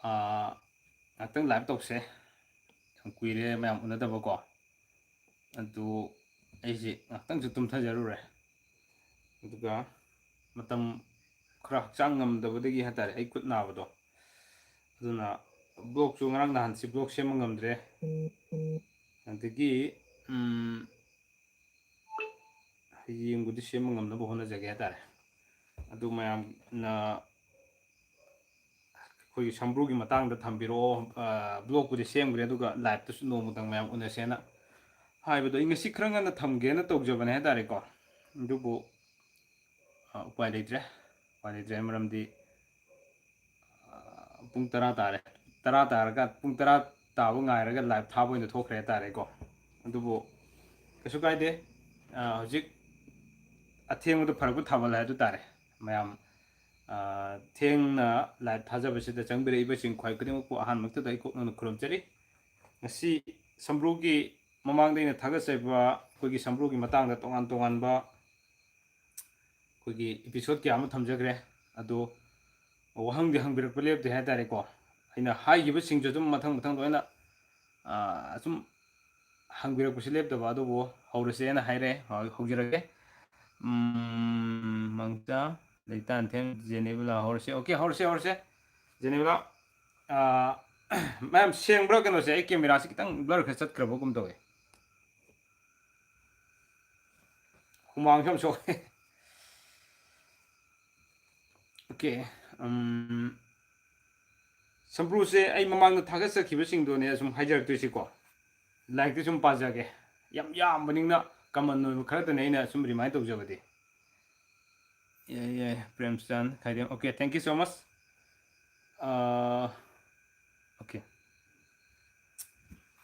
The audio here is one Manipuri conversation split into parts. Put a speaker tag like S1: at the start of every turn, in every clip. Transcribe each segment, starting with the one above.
S1: ngakhtang live tawse yam kuire mayam unadaba ko adu aisi ngakhtang ju tumthajarure aduga matam khara hachang ngamdabadagi hatare ai kut nabado aduna blog chu ngarang nahan si blog sema ngamdre adagi yengudi sema ngamnaba honajage hatare adu mayam na कोई Sambrugi matangda thambiro blog pudi semgre aduga live tu nomudang mayam unasena haibado ingasi khranga na thamgena tawjabane hatare ko dubu upai leitre maramdi pung tara taraga pung tara tabu ngairaga live thabo ina thokre hatare ko adubu kasu kaide hojik athengdu pharagu thabal hadu tare mayam thengna live thajabasida changbire ibasing khwai kudimuk pu ahan makta dai kokna khurumchari ngasi Sambrugi mamangdaina thagasaiba koigi Sambrugi matangda tongan ba koigi episode kya ama thamjagre adu wahangdi hangbirak pelep de hatare ko aina haigiba singjo dum mathang loina sum hangbirak pusilep da badu bo haurase na haire hojirage mangta leitan them jenebla horse okay horse jenebla ma'am sengbra kano se ai camera se kitang blur kha chat krabo kum toy humang sam so okay Sambru se ai mamang na thaga sakhiba singdo ne sum hajar tu si ko like tu sum pajage yam baningna kaman no khara ta ne sum remind tawjabadi yeah Premstan Haidaine okay thank you so much okay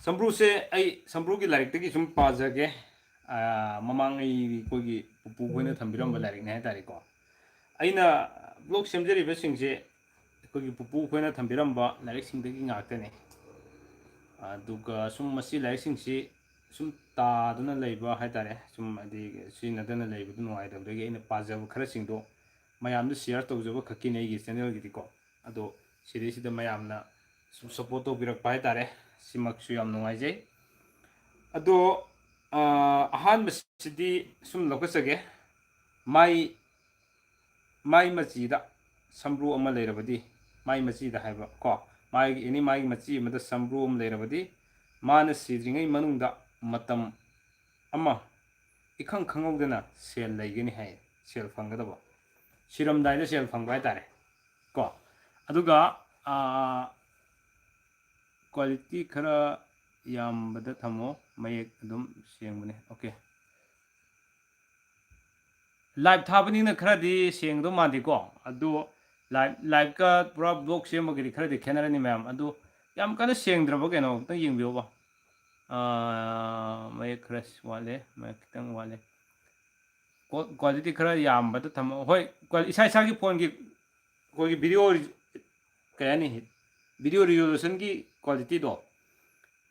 S1: Sambru se ai Sambru gi like tagi sum pajage mamang ai kogi pupu koina thambiram ba like ne hatare ko aina blog semjari ba singje kogi pupu koina thambiram ba like singdagi ngaktane aduga sum masi like singsi sum ta duna leiba haitare sum adi sina dana leiba du nuai dabdagi ina pajaba khara singdo mayamna share tawjaba khaki nei gi channel gi ko ado series da mayamna sum support to birak pai tare simak su yam nuai jai ado ahan masidi sum lokasage mai machi da Sambru ama leirabadi mai machi da haiba ko mai ini mai machi mada Sambru am leirabadi mana sidringai manungda matam ama ikhang khangawdana sel leigani hai sel fangadaba siram daina sel fangba tare ko aduga quality khara yam bada thamo mayek adum sengbane okay live thabani na khara di sengdo mandi ko adu live ka pura blog semagiri khara di khenarani ma'am adu yam kana sengdraba keno ta yingbiyo ba mayek khara wale mayek kitang wale quality khara yam bada thamo hoi isa gi phone gi koi video kayani video resolution gi quality do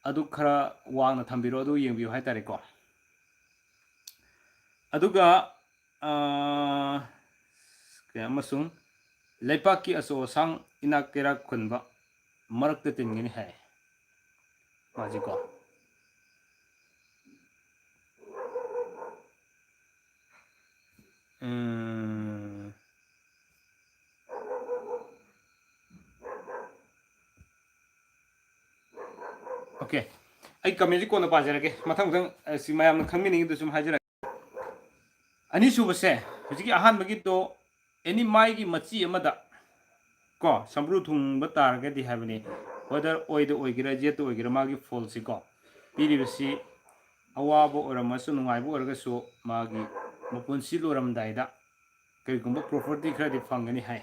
S1: adu khara wangna thambiro adu yingbiyo haitare ko aduga kaya amasung leipaki aso sang inakera khunba marakta tingini hai maji ko okay ai comment ko na pajarage mathang si mayam khangmini du sum hajara ani subase hujiki ahan bagi to any mai gi machi amada ko Sambru thung batarga di habani whether oid oigira jet oigira magi falsi ko piribasi awabo oramasu nungaibu orgasu magi mapunsi loramdaida kai gumba property khadi fangani hai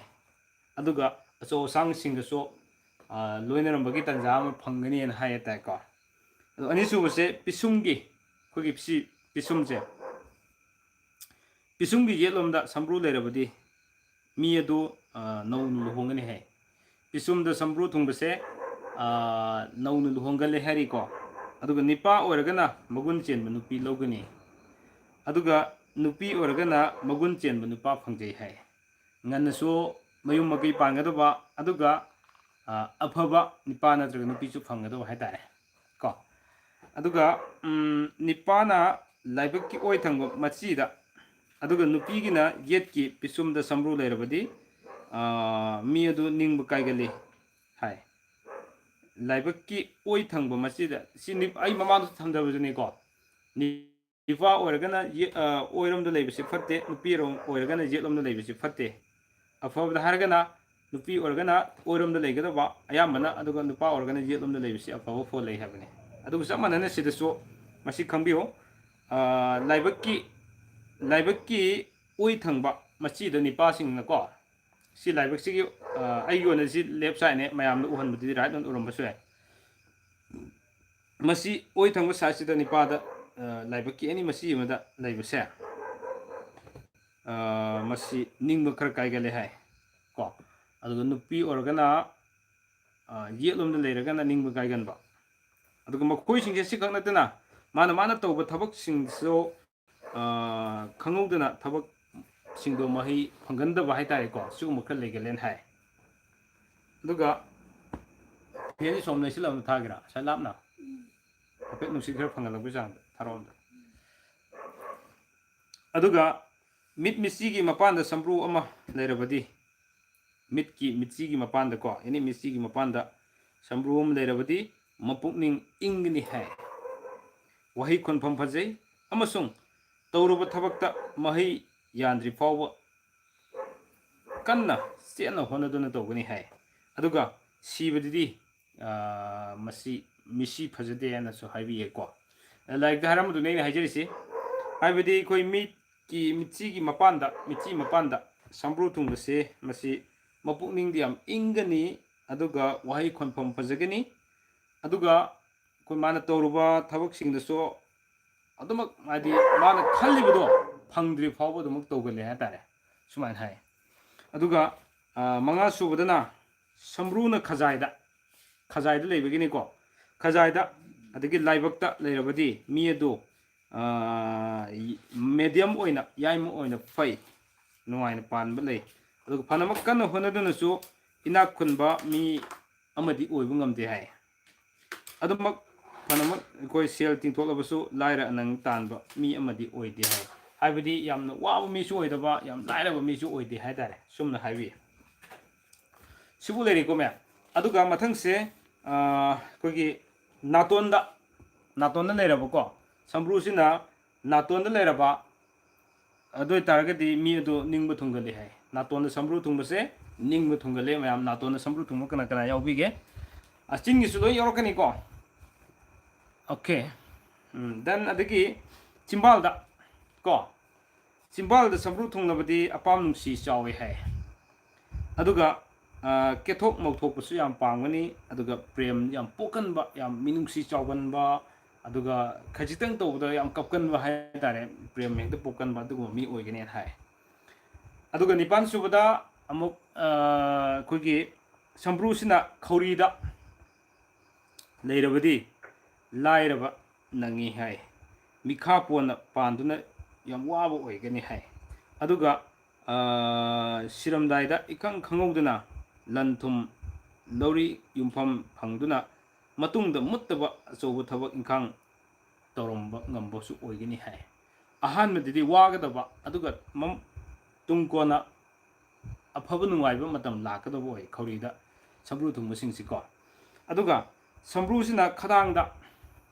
S1: aduga aso sang singdaso loinaram bagi tanjam fangani en hai ta ko ani subase pisumgi khogi pisi pisumje pisumgi yelomda Sambru leirabadi mi adu naunu luhongani hai pisumda Sambru thungbase naunu luhongale hari ko aduga nipa oragana magun chenba nupi logani aduga nupi oragana magun chenba nupa phangjai hai nganna so mayum magai pangadaba aduga ꯑꯐꯕ ꯅꯤꯄꯥ ꯅꯠꯇ꯭ꯔꯒ ꯅꯨꯄꯤꯁꯨ ꯐꯪꯒꯗꯕ ꯍꯥꯏꯇꯥꯔꯦ ꯀꯣ ꯑꯗꯨꯒ ꯅꯤꯄꯥꯅ ꯂꯥꯏꯕꯛꯀꯤ ꯑꯣꯏ ꯊꯪꯕ ꯃꯆꯤꯗ ꯑꯗꯨꯒ ꯅꯨꯄꯤꯒꯤꯅ ꯌꯦꯠꯀꯤ ꯄꯤꯁꯨꯝꯗ ꯁꯝꯕ꯭ꯔꯨ ꯂꯩꯔꯕꯗꯤ ꯃꯤ ꯑꯗꯨ ꯅꯤꯡꯕ ꯀꯥꯏꯒꯜꯂꯤ ꯍꯥꯏ ꯂꯥꯏꯕꯛꯀꯤ ꯑꯣꯏ ꯊꯪꯕ ꯃꯆꯤꯗ ꯁꯤ ꯑꯩ ꯃꯃꯥꯡꯗ ꯊꯝꯖꯕꯗꯨꯅꯤꯀꯣ ꯅꯤꯄꯥ ꯑꯣꯏꯔꯒꯅ ꯑꯣꯏꯔꯣꯝꯗ ꯂꯩꯕꯁꯤ ꯐꯠꯇꯦ ꯅꯨꯄꯤꯔꯣꯝ ꯑꯣꯏꯔꯒꯅ ꯌꯦꯠꯂꯣꯝꯗ ꯂꯩꯕꯁꯤ ꯐꯠꯇꯦ ꯑꯐꯕꯗ ꯍꯥꯏꯔꯒꯅ ꯅꯨꯄꯤ ꯑꯣꯏꯔꯒꯅ ꯑꯣꯏꯔꯣꯝꯗ ꯂꯩꯒꯗꯕ ꯑꯌꯥꯝꯕꯅ ꯑꯗꯨꯒ ꯅꯨꯄꯥ ꯑꯣꯏꯔꯒꯅ ꯌꯦꯠꯂꯣꯝꯗ ꯂꯩꯕꯁꯤ ꯑꯐꯕ ꯐꯣꯜ ꯂꯩ ꯍꯥꯏꯕꯅꯤ ꯑꯗꯨꯒ ꯆꯞ ꯃꯥꯟꯅꯅ ꯁꯤꯗꯁꯨ ꯃꯁꯤ ꯈꯪꯕꯤꯌꯨ ꯂꯥꯏꯕꯛꯀꯤ ꯑꯣꯏ ꯊꯪꯕ ꯃꯆꯤꯗ ꯅꯤꯄꯥꯁꯤꯡꯅꯀꯣ ꯁꯤ ꯂꯥꯏꯕꯛꯁꯤꯒꯤ ꯑꯩꯒꯤ ꯑꯣꯏꯅ ꯁꯤ ꯂꯦꯐ ꯁꯥꯏꯠꯅꯦ ꯃꯌꯥꯝꯗ ꯎꯍꯟꯕꯗꯨꯗꯤ ꯔꯥꯏꯠ ꯑꯣꯏꯅ ꯎꯔꯝꯕꯁꯨ ꯌꯥꯏ ꯃꯁꯤ ꯑꯣꯏ ꯊꯪꯕ ꯁꯥꯏꯠꯁꯤꯗ ꯅꯤꯄꯥꯗ ꯂꯥꯏꯕꯛꯀꯤ ꯑꯦꯅꯤ ꯃꯆꯤ ꯑꯃꯗ ꯂꯩꯕꯁꯦ ꯃꯁꯤ ꯅꯤꯡꯕ ꯈꯔ ꯀꯥꯏꯒꯜꯂꯦ ꯍꯥꯏ ꯀꯣ ꯑꯗꯨꯒ ꯅꯨꯄꯤ ꯑꯣꯏꯔꯒꯅ ꯌꯦꯠꯂꯣꯝꯗ ꯂꯩꯔꯒꯅ ꯅꯤꯡꯕ ꯀꯥꯏꯒꯟꯕ ꯑꯗꯨꯒ ꯃꯈꯣꯏꯁꯤꯡꯁꯦ ꯁꯤꯈꯛ ꯅꯠꯇꯅ ꯃꯥꯅ ꯇꯧꯕ ꯊꯕꯛꯁꯤꯡꯁꯨ ꯈꯪꯍꯧꯗꯅ ꯊꯕꯛꯁꯤꯡꯗꯣ ꯃꯍꯩ ꯐꯪꯒꯟꯗꯕ ꯍꯥꯏꯇꯥꯔꯦꯀꯣ ꯁꯤꯒꯨꯝꯕ ꯈꯔ ꯂꯩꯒꯜꯂꯦꯅ ꯍꯥꯏ ꯑꯗꯨꯒ ꯐꯦꯟꯁꯤ ꯁꯣꯝ ꯂꯩꯁꯤꯜꯂꯛꯑꯝꯗ ꯊꯥꯒꯦꯔꯥ ꯉꯁꯥꯏ ꯂꯥꯞꯅ ꯍꯥꯏꯐꯦꯠ ꯅꯨꯡꯁꯤꯠ ꯈꯔ ꯐꯪꯍꯜꯂꯛꯄꯒꯤ ꯆꯥꯡꯗ ꯊꯥꯔꯛꯑꯣꯝꯗ ꯑꯗꯨꯒ ꯃꯤꯠꯆꯤꯒꯤ ꯃꯄꯥꯟꯗ ꯁꯝꯕ꯭ꯔꯨ ꯑꯃ ꯂꯩꯔꯕꯗꯤ ꯃꯤꯠꯆꯤꯒꯤ ꯃꯄꯥꯟꯗꯀꯣ ꯑꯦꯅꯤ ꯃꯤꯠꯆꯤꯒꯤ ꯃꯄꯥꯟꯗ ꯁꯝꯕ꯭ꯔꯨ ꯑꯃ ꯂꯩꯔꯕꯗꯤ ꯃꯄꯨꯛꯅꯤꯡ ꯏꯪꯒꯅꯤ ꯍꯥꯏ ꯋꯥꯍꯩ ꯈꯣꯟꯐꯝ ꯐꯖꯩ ꯑꯃꯁꯨꯡ ꯇꯧꯔꯨꯕ ꯊꯕꯛꯇ ꯃꯍꯩ ꯌꯥꯟꯗ꯭ꯔꯤ ꯐꯥꯎꯕ ꯀꯟꯅ ꯆꯦꯠꯅ ꯍꯣꯠꯅꯗꯨꯅ ꯇꯧꯒꯅꯤ ꯍꯥꯏ ꯑꯗꯨꯒ ꯁꯤꯕꯗꯗꯤ ꯃꯁꯤ ꯃꯤꯁꯤ ꯐꯖꯗꯦ ꯍꯥꯏꯅꯁꯨ ꯍꯥꯏꯕꯤꯌꯦꯀꯣ ꯂꯥꯏꯔꯤꯛꯇ ꯍꯥꯏꯔꯝꯕꯗꯨꯅꯦ ꯑꯩꯅ ꯍꯥꯏꯖꯔꯤꯁꯤ ꯍꯥꯏꯕꯗꯤ ꯑꯩꯈꯣই ꯃꯤꯠꯆꯤ ꯃꯄꯥꯟꯗ ꯁꯝꯕ꯭ꯔꯨ ꯊꯨꯡꯕꯁꯦ ꯃꯁꯤ ꯃꯄꯨꯛꯅꯤꯡꯗꯤ ꯌꯥꯝ ꯏꯪꯒꯅꯤ ꯑꯗꯨꯒ ꯋꯥꯍꯩ ꯈꯣꯟꯐꯝ ꯐꯖꯒꯅꯤ ꯑꯗꯨꯒ ꯑꯩꯈꯣꯏ ꯃꯥꯅ ꯇꯧꯔꯨꯕ ꯊꯕꯛꯁꯤꯡꯗꯁꯨ ꯑꯗꯨꯃꯛ ꯍꯥꯏꯗꯤ ꯃꯥꯅ ꯈꯜꯂꯤꯕꯗꯣ ꯐꯪꯗ꯭ꯔꯤ ꯐꯥꯎꯕ ꯑꯗꯨꯃꯛ ꯇꯧꯒꯜꯂꯦ ꯍꯥꯏꯇꯥꯔꯦ ꯁꯨꯃꯥꯏꯅ ꯍꯥꯏ ꯑꯗꯨꯒ ꯃꯉꯥ ꯁꯨꯕꯗꯅ ꯁꯝꯕ꯭ꯔꯨꯅ ꯈꯖꯥꯏꯗ ꯂꯩꯕꯒꯤꯅꯤꯀꯣ ꯈꯖꯥꯏꯗ ꯑꯗꯒꯤ ꯂꯥꯏꯕꯛꯇ ꯂꯩꯔꯕꯗꯤ ꯃꯤ ꯑꯗꯨ ꯃꯦꯗꯤꯌꯝ ꯑꯣꯏꯅ ꯌꯥꯏꯃ ꯑꯣꯏꯅ ꯐꯩ ꯅꯨꯡꯉꯥꯏꯅ ꯄꯥꯟꯕ ꯂꯩ ꯑꯗꯨꯒ ꯐꯅꯃꯛ ꯀꯟꯅ ꯍꯣꯠꯅꯗꯨꯅꯁꯨ ꯏꯅꯥꯛ ꯈꯨꯟꯕ ꯃꯤ ꯑꯃꯗꯤ ꯑꯣꯏꯕ ꯉꯝꯗꯦ ꯍꯥꯏ ꯑꯗꯨꯃꯛ ꯐꯅꯃꯛ ꯑꯩꯈꯣꯏ ꯁꯦꯜ ꯇꯤꯡꯊꯣꯛꯂꯕꯁꯨ ꯂꯥꯏꯔ ꯑꯅꯪ ꯇꯥꯟꯕ ꯃꯤ ꯑꯃꯗꯤ ꯑꯣꯏꯗꯦ ꯍꯥꯏ ꯍꯥꯏꯕꯗꯤ ꯌꯥꯝꯅ ꯋꯥꯕ ꯃꯤꯁꯨ ꯑꯣꯏꯗꯕ ꯌꯥꯝ ꯂꯥꯏꯔꯕ ꯃꯤꯁꯨ ꯑꯣꯏꯗꯦ ꯍꯥꯏꯇꯥꯔꯦ ꯁꯨꯝꯅ ꯍꯥꯏꯕꯤ ꯁꯤꯕꯨ ꯂꯩꯔꯤꯀꯣ ꯃꯌꯥꯝ ꯑꯗꯨꯒ ꯃꯊꯪꯁꯦ ꯑꯩꯈꯣꯏꯒꯤ ꯅꯥꯇꯣꯟꯗ ꯂꯩꯔꯕꯀꯣ ꯁꯝꯕ꯭ꯔꯨꯁꯤꯅ ꯅꯥꯇꯣꯟꯗ ꯂꯩꯔꯕ ꯑꯗꯨ ꯑꯣꯏꯇꯥꯔꯒꯗꯤ ꯃꯤ ꯑꯗꯨ ꯅꯤꯡꯕ ꯊꯨꯡꯒꯜꯂꯤ ꯍꯥꯏ ꯅꯥꯇꯣꯟꯗ ꯁꯝꯕ꯭ꯔꯨ ꯊꯨꯡꯕꯁꯦ ꯅꯤꯡꯕ ꯊꯨꯡꯒꯜꯂꯦ ꯃꯌꯥꯝ ꯅꯥꯇꯣꯟꯗ ꯁꯝꯕ꯭ꯔꯨ ꯊꯨꯡꯕ ꯀꯅꯥ ꯀꯅꯥ ꯌꯥꯎꯕꯤꯒꯦ ꯆꯤꯟꯒꯤꯁꯨ ꯂꯣꯏ ꯌꯥꯎꯔꯛꯀꯅꯤꯀꯣ ꯑꯣꯀꯦ ꯗꯦꯟ ꯑꯗꯒꯤ ꯆꯤꯝꯕꯥꯜꯗ ꯀꯣ ꯆꯤꯝꯕꯥꯜꯗ ꯁꯝꯕ꯭ꯔꯨ ꯊꯨꯡꯂꯕꯗꯤ ꯑꯄꯥꯝ ꯅꯨꯡꯁꯤ ꯆꯥꯎꯋꯤ ꯍꯥꯏ ꯑꯗꯨꯒ ꯀꯦꯊꯣꯛ ꯃꯧꯊꯣꯛꯄꯁꯨ ꯌꯥꯝ ꯄꯥꯝꯒꯅꯤ ꯑꯗꯨꯒ ꯄ꯭ꯔꯦꯝ ꯌꯥꯝ ꯄꯣꯛꯀꯟꯕ ꯌꯥꯝ ꯃꯤꯅꯨꯡꯁꯤ ꯆꯥꯎꯒꯟꯕ ꯑꯗꯨꯒ ꯈꯖꯤꯛꯇꯪ ꯇꯧꯕꯗ ꯌꯥꯝ ꯀꯞꯀꯟꯕ ꯍꯥꯏꯇꯥꯔꯦ ꯄ꯭ꯔꯦꯝ ꯍꯦꯛꯇ ꯄꯣꯛꯀꯟꯕ ꯑꯗꯨꯒꯨꯝꯕ ꯃꯤ ꯑꯣꯏꯒꯅꯦꯅ ꯍꯥꯏ ꯑꯗꯨꯒ ꯅꯤꯄꯥꯟ ꯁꯨꯕꯗ ꯑꯃꯨꯛ ꯑꯩꯈꯣꯏꯒꯤ ꯁꯝꯕ꯭ꯔꯨꯁꯤꯅ ꯈꯧꯔꯤꯗ ꯂꯩꯔꯕꯗꯤ ꯂꯥꯏꯔꯕ ꯅꯪꯉꯤ ꯍꯥꯏ ꯃꯤꯈꯥ ꯄꯣꯟꯅ ꯄꯥꯟꯗꯨꯅ ꯌꯥꯝ ꯋꯥꯕ ꯑꯣꯏꯒꯅꯤ ꯍꯥꯏ ꯑꯗꯨꯒ ꯁꯤꯔꯝꯗꯥꯏꯗ ꯏꯈꯪ ꯈꯪꯍꯧꯗꯅ ꯂꯟ ꯊꯨꯝ ꯂꯧꯔꯤ ꯌꯨꯝꯐꯝ ꯐꯪꯗꯨꯅ ꯃꯇꯨꯡꯗ ꯃꯨꯠꯇꯕ ꯑꯆꯧꯕ ꯊꯕꯛ ꯏꯪꯈꯥꯡ ꯇꯧꯔꯝꯕ ꯉꯝꯕꯁꯨ ꯑꯣꯏꯒꯅꯤ ꯍꯥꯏ ꯑꯍꯥꯟꯕꯗꯗꯤ ꯋꯥꯒꯗꯕ ꯑꯗꯨꯒ ꯇꯨꯡ ꯀꯣꯟꯅ ꯑꯐꯕ ꯅꯨꯡꯉꯥꯏꯕ ꯃꯇꯝ ꯂꯥꯛꯀꯗꯕ ꯑꯣꯏ ꯈꯧꯔꯤꯗ ꯁꯝꯕ꯭ꯔꯨ ꯊꯨꯡꯕꯁꯤꯡꯁꯤꯀꯣ ꯑꯗꯨꯒ ꯁꯝꯕ꯭ꯔꯨꯁꯤꯅ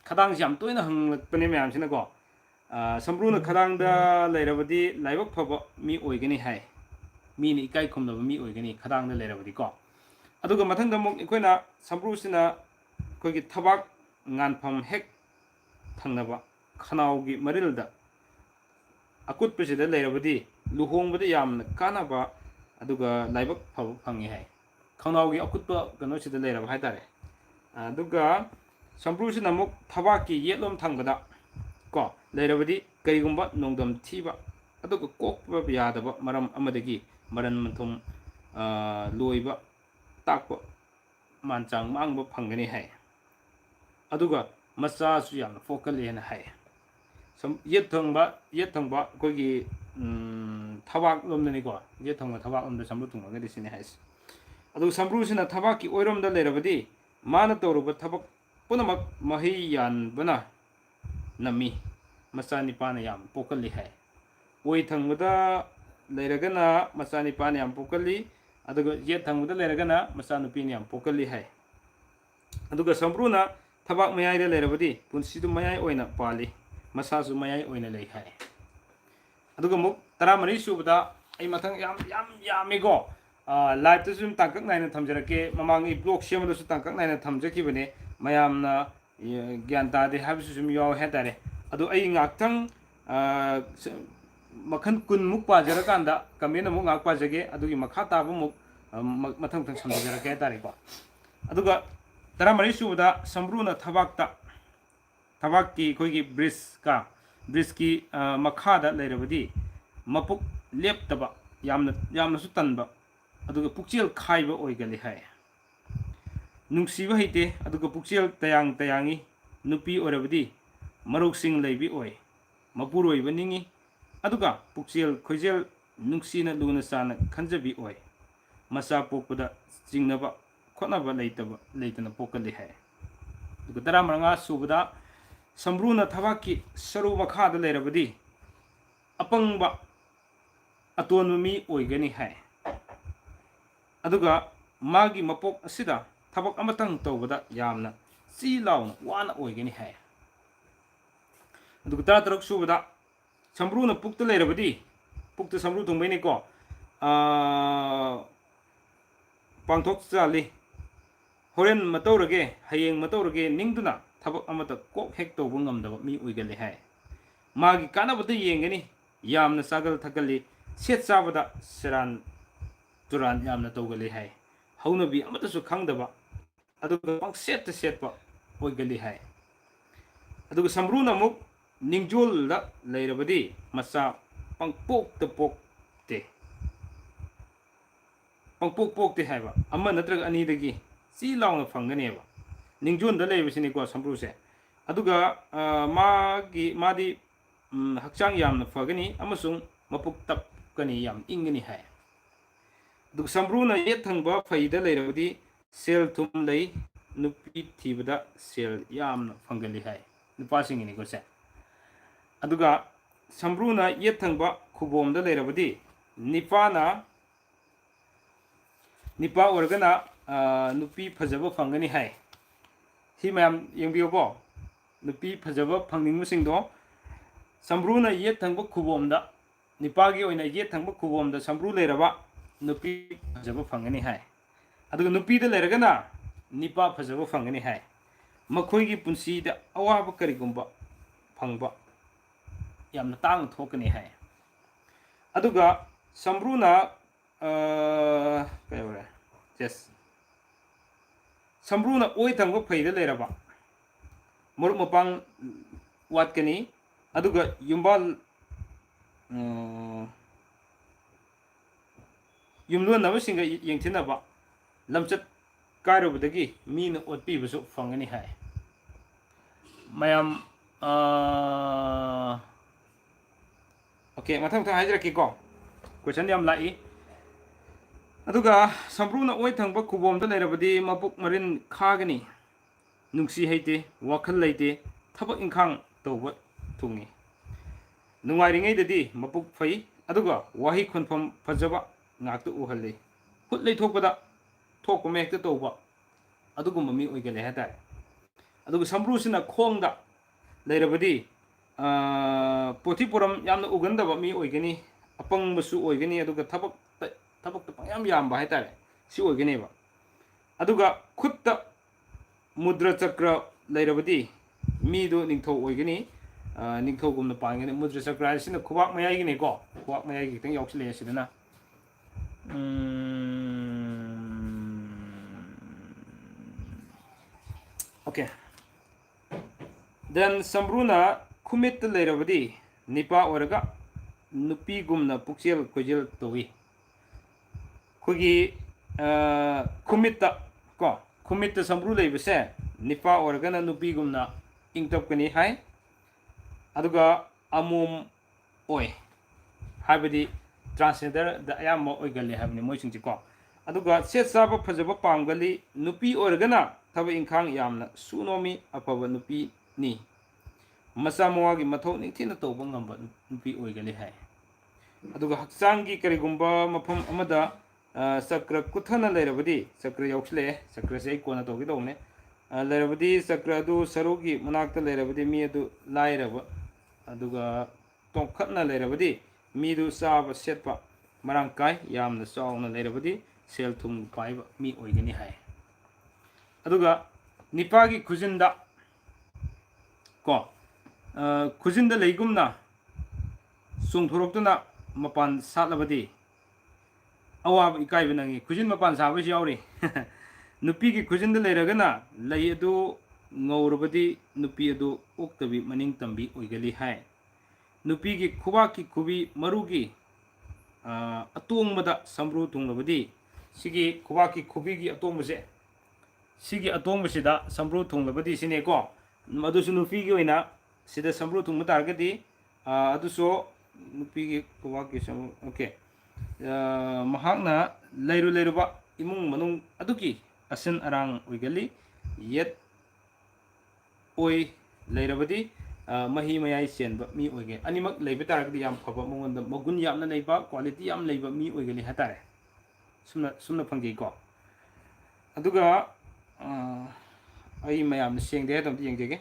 S1: ꯈꯗꯥꯡꯁꯤ ꯌꯥꯝ ꯇꯣꯏꯅ ꯍꯪꯂꯛꯄꯅꯦ ꯃꯌꯥꯝꯁꯤꯅꯀꯣ ꯁꯝꯕ꯭ꯔꯨꯅ ꯈꯗꯥꯡꯗ ꯂꯩꯔꯕꯗꯤ ꯂꯥꯏꯕꯛ ꯐꯕ ꯃꯤ ꯑꯣꯏꯒꯅꯤ ꯍꯥꯏ ꯃꯤꯅ ꯏꯀꯥꯏ ꯈꯨꯝꯅꯕ ꯃꯤ ꯑꯣꯏꯒꯅꯤ ꯈꯗꯥꯡꯗ ꯂꯩꯔꯕꯗꯤꯀꯣ ꯑꯗꯨꯒ ꯃꯊꯪꯗ ꯑꯃꯨꯛ ꯑꯩꯈꯣꯏꯅ ꯁꯝꯕ꯭ꯔꯨꯁꯤꯅ ꯑꯩꯈꯣꯏꯒꯤ ꯊꯕꯥꯛ ꯉꯥꯟꯐꯝ ꯍꯦꯛ ꯊꯪꯅꯕ ꯈꯅꯥꯎꯒꯤ ꯃꯔꯤꯜꯗ ꯑꯀꯨꯠꯄꯁꯤꯗ ꯂꯩꯔꯕꯗꯤ ꯂꯨꯍꯣꯡꯕꯗ ꯌꯥꯝꯅ ꯀꯥꯟꯅꯕ ꯑꯗꯨꯒ ꯂꯥꯏꯕꯛ ꯐꯕ ꯐꯪꯉꯤ ꯍꯥꯏ ꯈꯅꯥꯎꯒꯤ ꯑꯀꯨꯠꯄ ꯀꯩꯅꯣꯁꯤꯗ ꯂꯩꯔꯕ ꯍꯥꯏꯇꯥꯔꯦ ꯑꯗꯨꯒ ꯁꯝꯕ꯭ꯔꯨꯁꯤꯅ ꯑꯃꯨꯛ ꯊꯕꯥꯛꯀꯤ ꯌꯦꯠꯂꯣꯝ ꯊꯪꯕꯗ ꯀꯣ ꯂꯩꯔꯕꯗꯤ ꯀꯔꯤꯒꯨꯝꯕ ꯅꯣꯡꯗꯝ ꯊꯤꯕ ꯑꯗꯨꯒ ꯀꯣꯛꯄ ꯌꯥꯗꯕ ꯃꯔꯝ ꯑꯃꯗꯒꯤ ꯃꯔꯟ ꯃꯊꯨꯝ ꯂꯣꯏꯕ ꯇꯥꯛꯄ ꯃꯥꯟꯆꯥꯡ ꯃꯥꯡꯕ ꯐꯪꯒꯅꯤ ꯍꯥꯏ ꯑꯗꯨꯒ ꯃꯆꯥꯁꯨ ꯌꯥꯝꯅ ꯄꯣꯛꯀꯜꯂꯦꯅ ꯍꯥꯏ ꯌꯦꯠ ꯊꯪꯕ ꯑꯩꯈꯣꯏꯒꯤ ꯊꯕꯥꯛ ꯂꯣꯝꯗꯅꯤꯀꯣ ꯌꯦꯠ ꯊꯪꯕ ꯊꯕꯥꯛ ꯂꯣꯝꯗ ꯁꯝꯕ꯭ꯔꯨ ꯊꯨꯡꯉꯒꯗꯤ ꯁꯤꯅꯤ ꯍꯥꯏꯁꯦ ꯑꯗꯨ ꯁꯝꯕ꯭ꯔꯨꯁꯤꯅ ꯊꯕꯛꯀꯤ ꯑꯣꯏꯔꯣꯝꯗ ꯂꯩꯔꯕꯗꯤ ꯃꯥꯅ ꯇꯧꯔꯨꯕ ꯊꯕꯛ ꯄꯨꯝꯅꯃꯛ ꯃꯍꯩ ꯌꯥꯟꯕꯅ ꯅꯝꯃꯤ ꯃꯆꯥꯅꯤꯄꯥꯅ ꯌꯥꯝ ꯄꯣꯛꯀꯜꯂꯤ ꯍꯥꯏ ꯑꯣꯏ ꯊꯪꯕꯗ ꯂꯩꯔꯒꯅ ꯃꯆꯥꯅꯤꯄꯥꯅ ꯌꯥꯝ ꯄꯣꯛꯀꯜꯂꯤ ꯑꯗꯨꯒ ꯌꯦꯠ ꯊꯪꯕꯗ ꯂꯩꯔꯒꯅ ꯃꯆꯥꯅꯨꯄꯤꯅ ꯌꯥꯝ ꯄꯣꯛꯀꯜꯂꯤ ꯍꯥꯏ ꯑꯗꯨꯒ ꯁꯝꯕ꯭ꯔꯨꯅ ꯊꯕꯛ ꯃꯌꯥꯏꯗ ꯂꯩꯔꯕꯗꯤ ꯄꯨꯟꯁꯤꯗꯨ ꯃꯌꯥꯏ ꯑꯣꯏꯅ ꯄꯥꯜꯂꯤ ꯃꯁꯥꯁꯨ ꯃꯌꯥꯏ ꯑꯣꯏꯅ ꯂꯩ ꯍꯥꯏ ꯑꯗꯨꯒ ꯑꯃꯨꯛ 14 ꯁꯨꯕꯗ ꯑꯩ ꯃꯊꯪ ꯌꯥꯝ ꯌꯥꯝꯃꯤꯀꯣ ꯂꯥꯏꯚꯇꯁꯨ ꯁꯨꯝ ꯇꯥꯡꯀꯛ ꯅꯥꯏꯅ ꯊꯝꯖꯔꯛꯀꯦ ꯃꯃꯥꯡꯒꯤ ꯕ꯭ꯂꯣꯛ ꯁꯦꯝꯕꯗꯁꯨ ꯇꯥꯡꯀꯛ ꯅꯥꯏꯅ ꯊꯝꯖꯈꯤꯕꯅꯦ ꯃꯌꯥꯝꯅ ꯒ꯭ꯌꯥꯟ ꯇꯥꯗꯦ ꯍꯥꯏꯕꯁꯨ ꯁꯨꯝ ꯌꯥꯎꯋꯦ ꯍꯥꯏꯇꯥꯔꯦ ꯑꯗꯣ ꯑꯩ ꯉꯥꯛꯇꯪ ꯃꯈꯜ 10ꯃꯨꯛ ꯄꯥꯖꯔꯀꯥꯟꯗ ꯀꯃꯦꯟ ꯑꯃꯨꯛ ꯉꯥꯛ ꯄꯥꯖꯒꯦ ꯑꯗꯨꯒꯤ ꯃꯈꯥ ꯇꯥꯕ ꯑꯃꯨꯛ ꯃꯊꯪ ꯁꯝꯖꯔꯛꯀꯦ ꯍꯥꯏꯇꯥꯔꯦꯀꯣ ꯑꯗꯨꯒ 14 ꯁꯨꯕꯗ ꯁꯝꯕ꯭ꯔꯨꯅ ꯊꯕꯛꯀꯤ ꯑꯩꯈꯣꯏꯒꯤ ꯕ꯭ꯔꯤꯖꯀꯤ ꯃꯈꯥꯗ ꯂꯩꯔꯕꯗꯤ ꯃꯄꯨꯛ ꯂꯦꯞꯇꯕ ꯌꯥꯝꯅꯁꯨ ꯇꯟꯕ ꯑꯗꯨꯒ ꯄꯨꯛꯆꯦꯜ ꯈꯥꯏꯕ ꯑꯣꯏꯒꯜꯂꯤ ꯍꯥꯏ ꯅꯨꯡꯁꯤꯕ ꯍꯩꯇꯦ ꯑꯗꯨꯒ ꯄꯨꯛꯆꯦꯜ ꯇꯌꯥꯡꯉꯤ ꯅꯨꯄꯤ ꯑꯣꯏꯔꯕꯗꯤ ꯃꯔꯧꯁꯤꯡ ꯂꯩꯕꯤ ꯑꯣꯏ ꯃꯄꯨꯔꯣꯏꯕ ꯅꯤꯡꯉꯤ ꯑꯗꯨꯒ ꯄꯨꯛꯆꯦꯜ ꯈꯣꯏꯖꯦꯜ ꯅꯨꯡꯁꯤꯅ ꯂꯨꯅ ꯆꯥꯟꯅ ꯈꯟꯖꯕꯤ ꯑꯣꯏ ꯃꯆꯥ ꯄꯣꯛꯄꯗ ꯆꯤꯡꯅꯕ ꯈꯣꯠꯅꯕ ꯂꯩꯇꯅ ꯄꯣꯛꯀꯜꯂꯤ ꯍꯥꯏ ꯑꯗꯨꯒ 15 ꯁꯨꯕꯗ ꯁꯝꯕ꯭ꯔꯨꯅ ꯊꯕꯛꯀꯤ ꯁꯔꯨ ꯃꯈꯥꯗ ꯂꯩꯔꯕꯗꯤ ꯑꯄꯪꯕ ꯑꯇꯣꯟꯕ ꯃꯤ ꯑꯣꯏꯒꯅꯤ ꯍꯥꯏ ꯑꯗꯨꯒ ꯃꯥꯒꯤ ꯃꯄꯣꯛ ꯑꯁꯤꯗ ꯊꯕꯛ ꯑꯃꯇꯪ ꯇꯧꯕꯗ ꯌꯥꯝꯅ ꯆꯤ ꯂꯥꯎꯅ ꯋꯥꯅ ꯑꯣꯏꯒꯅꯤ ꯍꯥꯏ ꯑꯗꯨꯒ 13 ꯁꯨꯕꯗ ꯁꯝꯕ꯭ꯔꯨꯅ ꯄꯨꯛꯇ ꯂꯩꯔꯕꯗꯤ ꯄꯨꯛꯇ ꯁꯝꯕ꯭ꯔꯨ ꯊꯨꯡꯕꯩꯅꯤꯀꯣ ꯄꯥꯡꯊꯣꯛ ꯆꯥꯜꯂꯤ ꯍꯣꯔꯦꯟ ꯃꯇꯧꯔꯒꯦ ꯍꯌꯦꯡ ꯃꯇꯧꯔꯒꯦ ꯅꯤꯡꯗꯨꯅ ꯊꯕꯛ ꯑꯃꯇ ꯀꯣꯛ ꯍꯦꯛ ꯇꯧꯕ ꯉꯝꯗꯕ ꯃꯤ ꯑꯣꯏꯒꯜꯂꯤ ꯍꯥꯏ ꯃꯥꯒꯤ ꯀꯥꯟꯅꯕꯗ ꯌꯦꯡꯒꯅꯤ ꯌꯥꯝꯅ ꯆꯥꯒꯜ ꯊꯛꯀꯜꯂꯤ ꯁꯦꯠ ꯆꯥꯕꯗ ꯁꯦꯔꯥꯟ ꯇꯨꯔꯥꯟ ꯌꯥꯝꯅ ꯇꯧꯒꯜꯂꯤ ꯍꯥꯏ ꯍꯧꯅꯕꯤ ꯑꯃꯇꯁꯨ ꯈꯪꯗꯕ ꯑꯗꯨꯒ ꯄꯪꯁꯦꯠꯇ ꯁꯦꯠꯄ ꯑꯣꯏꯒꯜꯂꯤ ꯍꯥꯏ ꯑꯗꯨꯒ ꯁꯝꯕ꯭ꯔꯨꯅ ꯑꯃꯨꯛ ꯅꯤꯡꯖꯣꯜꯗ ꯂꯩꯔꯕꯗꯤ ꯃꯆꯥ ꯄꯪꯄꯣꯛꯇ ꯄꯣꯛꯇꯦ ꯍꯥꯏꯕ ꯑꯃ ꯅꯠꯇ꯭ꯔꯒ ꯑꯅꯤꯗꯒꯤ ꯆꯤ ꯂꯥꯎꯅ ꯐꯪꯒꯅꯦꯕ ꯅꯤꯡꯖꯣꯜꯗ ꯂꯩꯕꯁꯤꯅꯤꯀꯣ ꯁꯝꯕ꯭ꯔꯨꯁꯦ ꯑꯗꯨꯒ ꯃꯥꯗꯤ ꯍꯛꯆꯥꯡ ꯌꯥꯝꯅ ꯐꯒꯅꯤ ꯑꯃꯁꯨꯡ ꯃꯄꯨꯛ ꯇꯞꯀꯅꯤ ꯌꯥꯝ ꯏꯪꯒꯅꯤ ꯍꯥꯏ ꯑꯗꯨꯒ ꯁꯝꯕ꯭ꯔꯨꯅ ꯌꯦꯠ ꯊꯪꯕ ꯐꯩꯗ ꯂꯩꯔꯕꯗꯤ ꯁꯦꯜ ꯊꯨꯝ ꯂꯩ ꯅꯨꯄꯤ ꯊꯤꯕꯗ ꯁꯦꯜ ꯌꯥꯝꯅ ꯐꯪꯒꯜꯂꯤ ꯍꯥꯏ ꯅꯨꯄꯥꯁꯤꯡꯒꯤꯅꯤꯀꯣ ꯁꯦ ꯑꯗꯨꯒ ꯁꯝꯕ꯭ꯔꯨꯅ ꯌꯦꯠ ꯊꯪꯕ ꯈꯨꯕꯣꯝꯗ ꯂꯩꯔꯕꯗꯤ ꯅꯤꯄꯥ ꯑꯣꯏꯔꯒꯅ ꯅꯨꯄꯤ ꯐꯖꯕ ꯐꯪꯒꯅꯤ ꯍꯥꯏ ꯁꯤ ꯃꯌꯥꯝ ꯌꯦꯡꯕꯤꯌꯨꯀꯣ ꯅꯨꯄꯤ ꯐꯖꯕ ꯐꯪꯅꯤꯡꯕꯁꯤꯡꯗꯣ ꯁꯝꯕ꯭ꯔꯨꯅ ꯌꯦꯠ ꯊꯪꯕ ꯈꯨꯕꯣꯝꯗ ꯅꯤꯄꯥꯒꯤ ꯑꯣꯏꯅ ꯌꯦꯠ ꯊꯪꯕ ꯈꯨꯕꯣꯝꯗ ꯁꯝꯕ꯭ꯔꯨ ꯂꯩꯔꯕ ꯅꯨꯄꯤ ꯐꯖꯕ ꯐꯪꯒꯅꯤ ꯍꯥꯏ ꯑꯗꯨꯒ ꯅꯨꯄꯤꯗ ꯂꯩꯔꯒꯅ ꯅꯤꯄꯥ ꯐꯖꯕ ꯐꯪꯒꯅꯤ ꯍꯥꯏ ꯃꯈꯣꯏꯒꯤ ꯄꯨꯟꯁꯤꯗ ꯑꯋꯥꯕ ꯀꯔꯤꯒꯨꯝꯕ ꯐꯪꯕ ꯌꯥꯝꯅ ꯇꯥꯡꯅ ꯊꯣꯛꯀꯅꯤ ꯍꯥꯏ ꯑꯗꯨꯒ ꯁꯝꯕ꯭ꯔꯨꯅ ꯁꯝꯕ꯭ꯔꯨꯅ ꯑꯣꯏ ꯊꯪꯕ ꯐꯩꯗ ꯂꯩꯔꯕ ꯃꯔꯨꯞ ꯃꯄꯥꯡ ꯋꯥꯠꯀꯅꯤ ꯑꯗꯨꯒ ꯌꯨꯝꯂꯣꯟꯅꯕꯁꯤꯡꯒ ꯌꯦꯡꯊꯤꯅꯕ ꯂꯝꯆꯠ ꯀꯥꯏꯔꯨꯕꯗꯒꯤ ꯃꯤꯅ ꯑꯣꯠꯄꯤꯕꯁꯨ ꯐꯪꯒꯅꯤ ꯍꯥꯏ ꯃꯌꯥꯝ ꯑꯣꯀꯦ ꯃꯊꯪ ꯍꯥꯏꯖꯔꯛꯀꯦꯀꯣ ꯀꯣꯏꯁꯟ ꯌꯥꯝ ꯂꯥꯛꯏ ꯑꯗꯨꯒ ꯁꯝꯕ꯭ꯔꯨꯅ ꯑꯣꯏ ꯊꯪꯕ ꯈꯨꯕꯣꯝꯗ ꯂꯩꯔꯕꯗꯤ ꯃꯄꯨꯛ ꯃꯔꯤꯟ ꯈꯥꯒꯅꯤ ꯅꯨꯡꯁꯤ ꯍꯩꯇꯦ ꯋꯥꯈꯜ ꯂꯩꯇꯦ ꯊꯕꯛ ꯏꯪꯈꯥꯡ ꯇꯧꯕ ꯊꯨꯡꯏ ꯅꯨꯡꯉꯥꯏꯔꯤꯉꯩꯗꯗꯤ ꯃꯄꯨꯛ ꯐꯩ ꯑꯗꯨꯒ ꯋꯥꯍꯩ ꯈꯣꯟꯐꯝ ꯐꯖꯕ ꯉꯥꯛꯇ ꯎꯍꯜꯂꯤ ꯈꯨꯠ ꯂꯩꯊꯣꯛꯄꯗ ꯊꯣꯛꯄ ꯃꯍꯦꯛꯇ ꯇꯧꯕ ꯑꯗꯨꯒꯨꯝꯕ ꯃꯤ ꯑꯣꯏꯒꯜꯂꯤ ꯍꯥꯏꯇꯥꯔꯦ ꯑꯗꯨꯒ ꯁꯝꯕ꯭ꯔꯨꯁꯤꯅ ꯈꯣꯡꯗ ꯂꯩꯔꯕꯗꯤ ꯄꯣꯊꯤ ꯄꯣꯔꯝ ꯌꯥꯝꯅ ꯎꯒꯟꯗꯕ ꯃꯤ ꯑꯣꯏꯒꯅꯤ ꯑꯄꯪꯕꯁꯨ ꯑꯣꯏꯒꯅꯤ ꯑꯗꯨꯒ ꯊꯕꯛꯇ ꯄꯪꯌꯥꯝ ꯌꯥꯝꯕ ꯍꯥꯏꯇꯥꯔꯦ ꯁꯤ ꯑꯣꯏꯒꯅꯦꯕ ꯑꯗꯨꯒ ꯈꯨꯠꯇ ꯃꯨꯗ꯭ꯔ ꯆꯀ꯭ꯔ ꯂꯩꯔꯕꯗꯤ ꯃꯤꯗꯣ ꯅꯤꯡꯊꯧ ꯑꯣꯏꯒꯅꯤ ꯅꯤꯡꯊꯧꯒꯨꯝꯅ ꯄꯥꯟꯒꯅꯤ ꯃꯨꯗ꯭ꯔ ꯆꯀ꯭ꯔ ꯍꯥꯏꯁꯤꯅ ꯈꯨꯕꯥꯛ ꯃꯌꯥꯏꯒꯤꯅꯤꯀꯣ ꯈꯨꯕꯥꯛ ꯃꯌꯥꯏꯒꯤ ꯈꯤꯇꯪ ꯌꯥꯎꯁꯤꯜꯂꯛꯑꯦ ꯁꯤꯗꯅ ꯑꯣꯀꯦ ꯗꯦꯟ ꯁꯝꯕ꯭ꯔꯨꯅ ꯈꯨꯃꯤꯠꯇ ꯂꯩꯔꯕꯗꯤ ꯅꯤꯄꯥ ꯑꯣꯏꯔꯒ ꯅꯨꯄꯤꯒꯨꯝꯅ ꯄꯨꯛꯆꯦꯜ ꯈꯣꯏꯖꯦꯜ ꯇꯧꯏ ꯑꯩꯈꯣꯏꯒꯤ ꯈꯨꯃꯤꯠꯇ ꯁꯝꯕ꯭ꯔꯨ ꯂꯩꯕꯁꯦ ꯅꯤꯄꯥ ꯑꯣꯏꯔꯒꯅ ꯅꯨꯄꯤꯒꯨꯝꯅ ꯏꯪ ꯇꯞꯀꯅꯤ ꯍꯥꯏ ꯑꯗꯨꯒ ꯑꯃꯣꯝ ꯑꯣꯏ ꯍꯥꯏꯕꯗꯤ ꯇ꯭ꯔꯥꯟꯁꯖꯦꯟꯗꯔꯗ ꯑꯌꯥꯝꯕ ꯑꯣꯏꯒꯜꯂꯤ ꯍꯥꯏꯕꯅꯤ ꯃꯣꯏꯁꯤꯡꯁꯦꯀꯣ aduga set saba phajaba pamgali nupi oirgana thaba inkhang yamna sunomi afaba nupi ni masa mawagi mathau ningthina tawba ngamba nupi oigali hai aduga haksangi karigumba mafam amada sakra kuthana leirabadi sakra yauksle sakra sei kona togi dawne leirabadi sakra adu sarugi manakta leirabadi mi adu lairaba aduga tongkhatna leirabadi mi du saba setpa marangkai yamna sawna leirabadi sel thum paiba mi oigani hai aduga nipagi khujinda ko khujinda leigumna sungthoroktuna mapan satlabadi awab ikai benangi khujin mapan sabasi yauri nupi gi khujinda leiragana lei adu ngaurabadi nupi adu oktabi maning tambi oigali hai nupi gi khuba ki khubi marugi atongmada sambru tunglabadi sigi khuba ki khubi gi atongmase sigi atongmasida sambru tunglabadi sine ko madusu nupi gi oina sida sambru tungma targadi aduso nupi gi khuba ki sam okay mahakna leiru leiruba imung manung aduki asin arang oigali yet oi leirabadi mahi mayai senba mi oige animak leiba taragdi yam phaba mongonda magun yamna leiba quality yam leiba mi oigali hatare sumna phangge ko aduga ai mayam sengde dam yengjege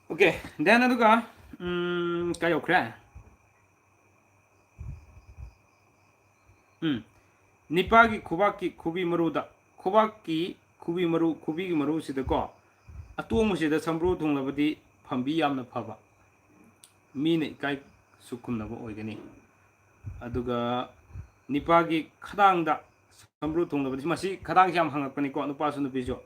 S1: okay then aduga kayo kra nipagi khubaki khubi maruda khubaki khubi maru khubi gi maru sida ko atong sida sambru thunglabadi phambi yamna phaba mine kai sukumnaba oigani aduga nipagi khadangda sambru thunglabadi masi khadang yam hangakpani ko nupa su nupi jo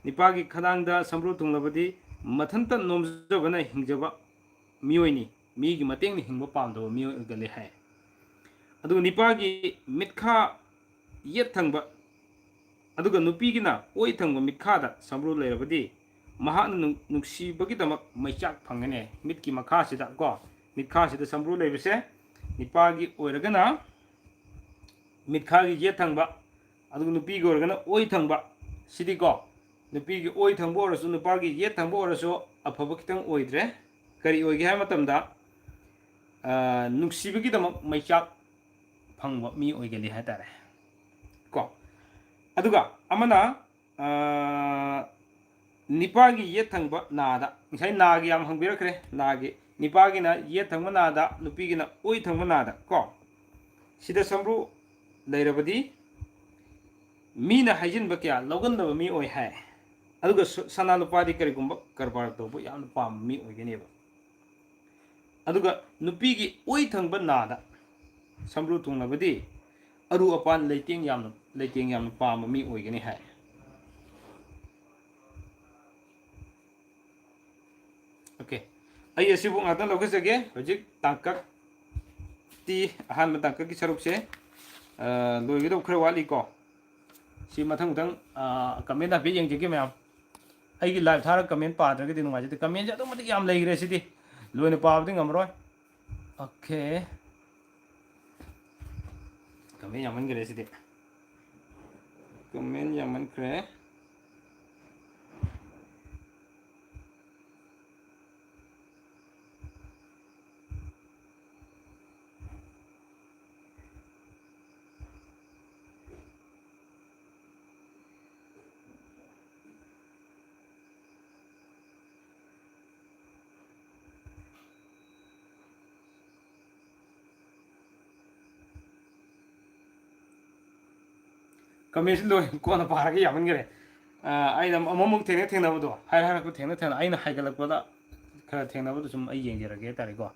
S1: nipagi khadangda sambru thunglabadi mathanta nomjabana hingjaba miyoini migi matengni hingba pamdo miyoy gali hai aduga nipagi mitkha yet thangba aduga nupigina oi thangba mitkha sambru leirabadi mahakna nuksibagi damak maichak phangane mitki makha sida ko mitkha sida sambru leibase nipagi oiragana mitkha gi yet thangba aduga nupigi oiragana oi thangba sidi ko nupigi oi thangba orasu nupagi yet thangba orasu afaba kitang oidre kari oige hai matamda nuksibagi damak maichak phangba mi oigali hatare ko aduga amana nipagi yet thangba nada ngai nagi yam hangbirakre nagi nipagi na yet thangba nada nupigi na oi thangba nada ko sida sambru leirabadi mina haijinba kya logandaba mi oi hai aduga sana lupadi karigumba karbar tobu yam pam mi oiganeba aduga nupigi oi thangba nada sambru tunglabadi aru apan leiting yam pam mi oigani hai okay ai asibu ngatan lokasage hojik tangkak ti ahan tangkak ki saruk se loigi do khre wali ko si mathang tang comment da bi yengjege mayam ai gi live thara comment pa dra gi dinu ma ji comment ja do mati yam leigre sidi loina pa bdi ngamroi okay comment yaman gre sidi comment yaman kre comment lo ko na para gi yaman gre ai nam amamuk thengna bodo hai ko thengna aina haigalak boda khara thengna bodo sum ai yengjirage tare ko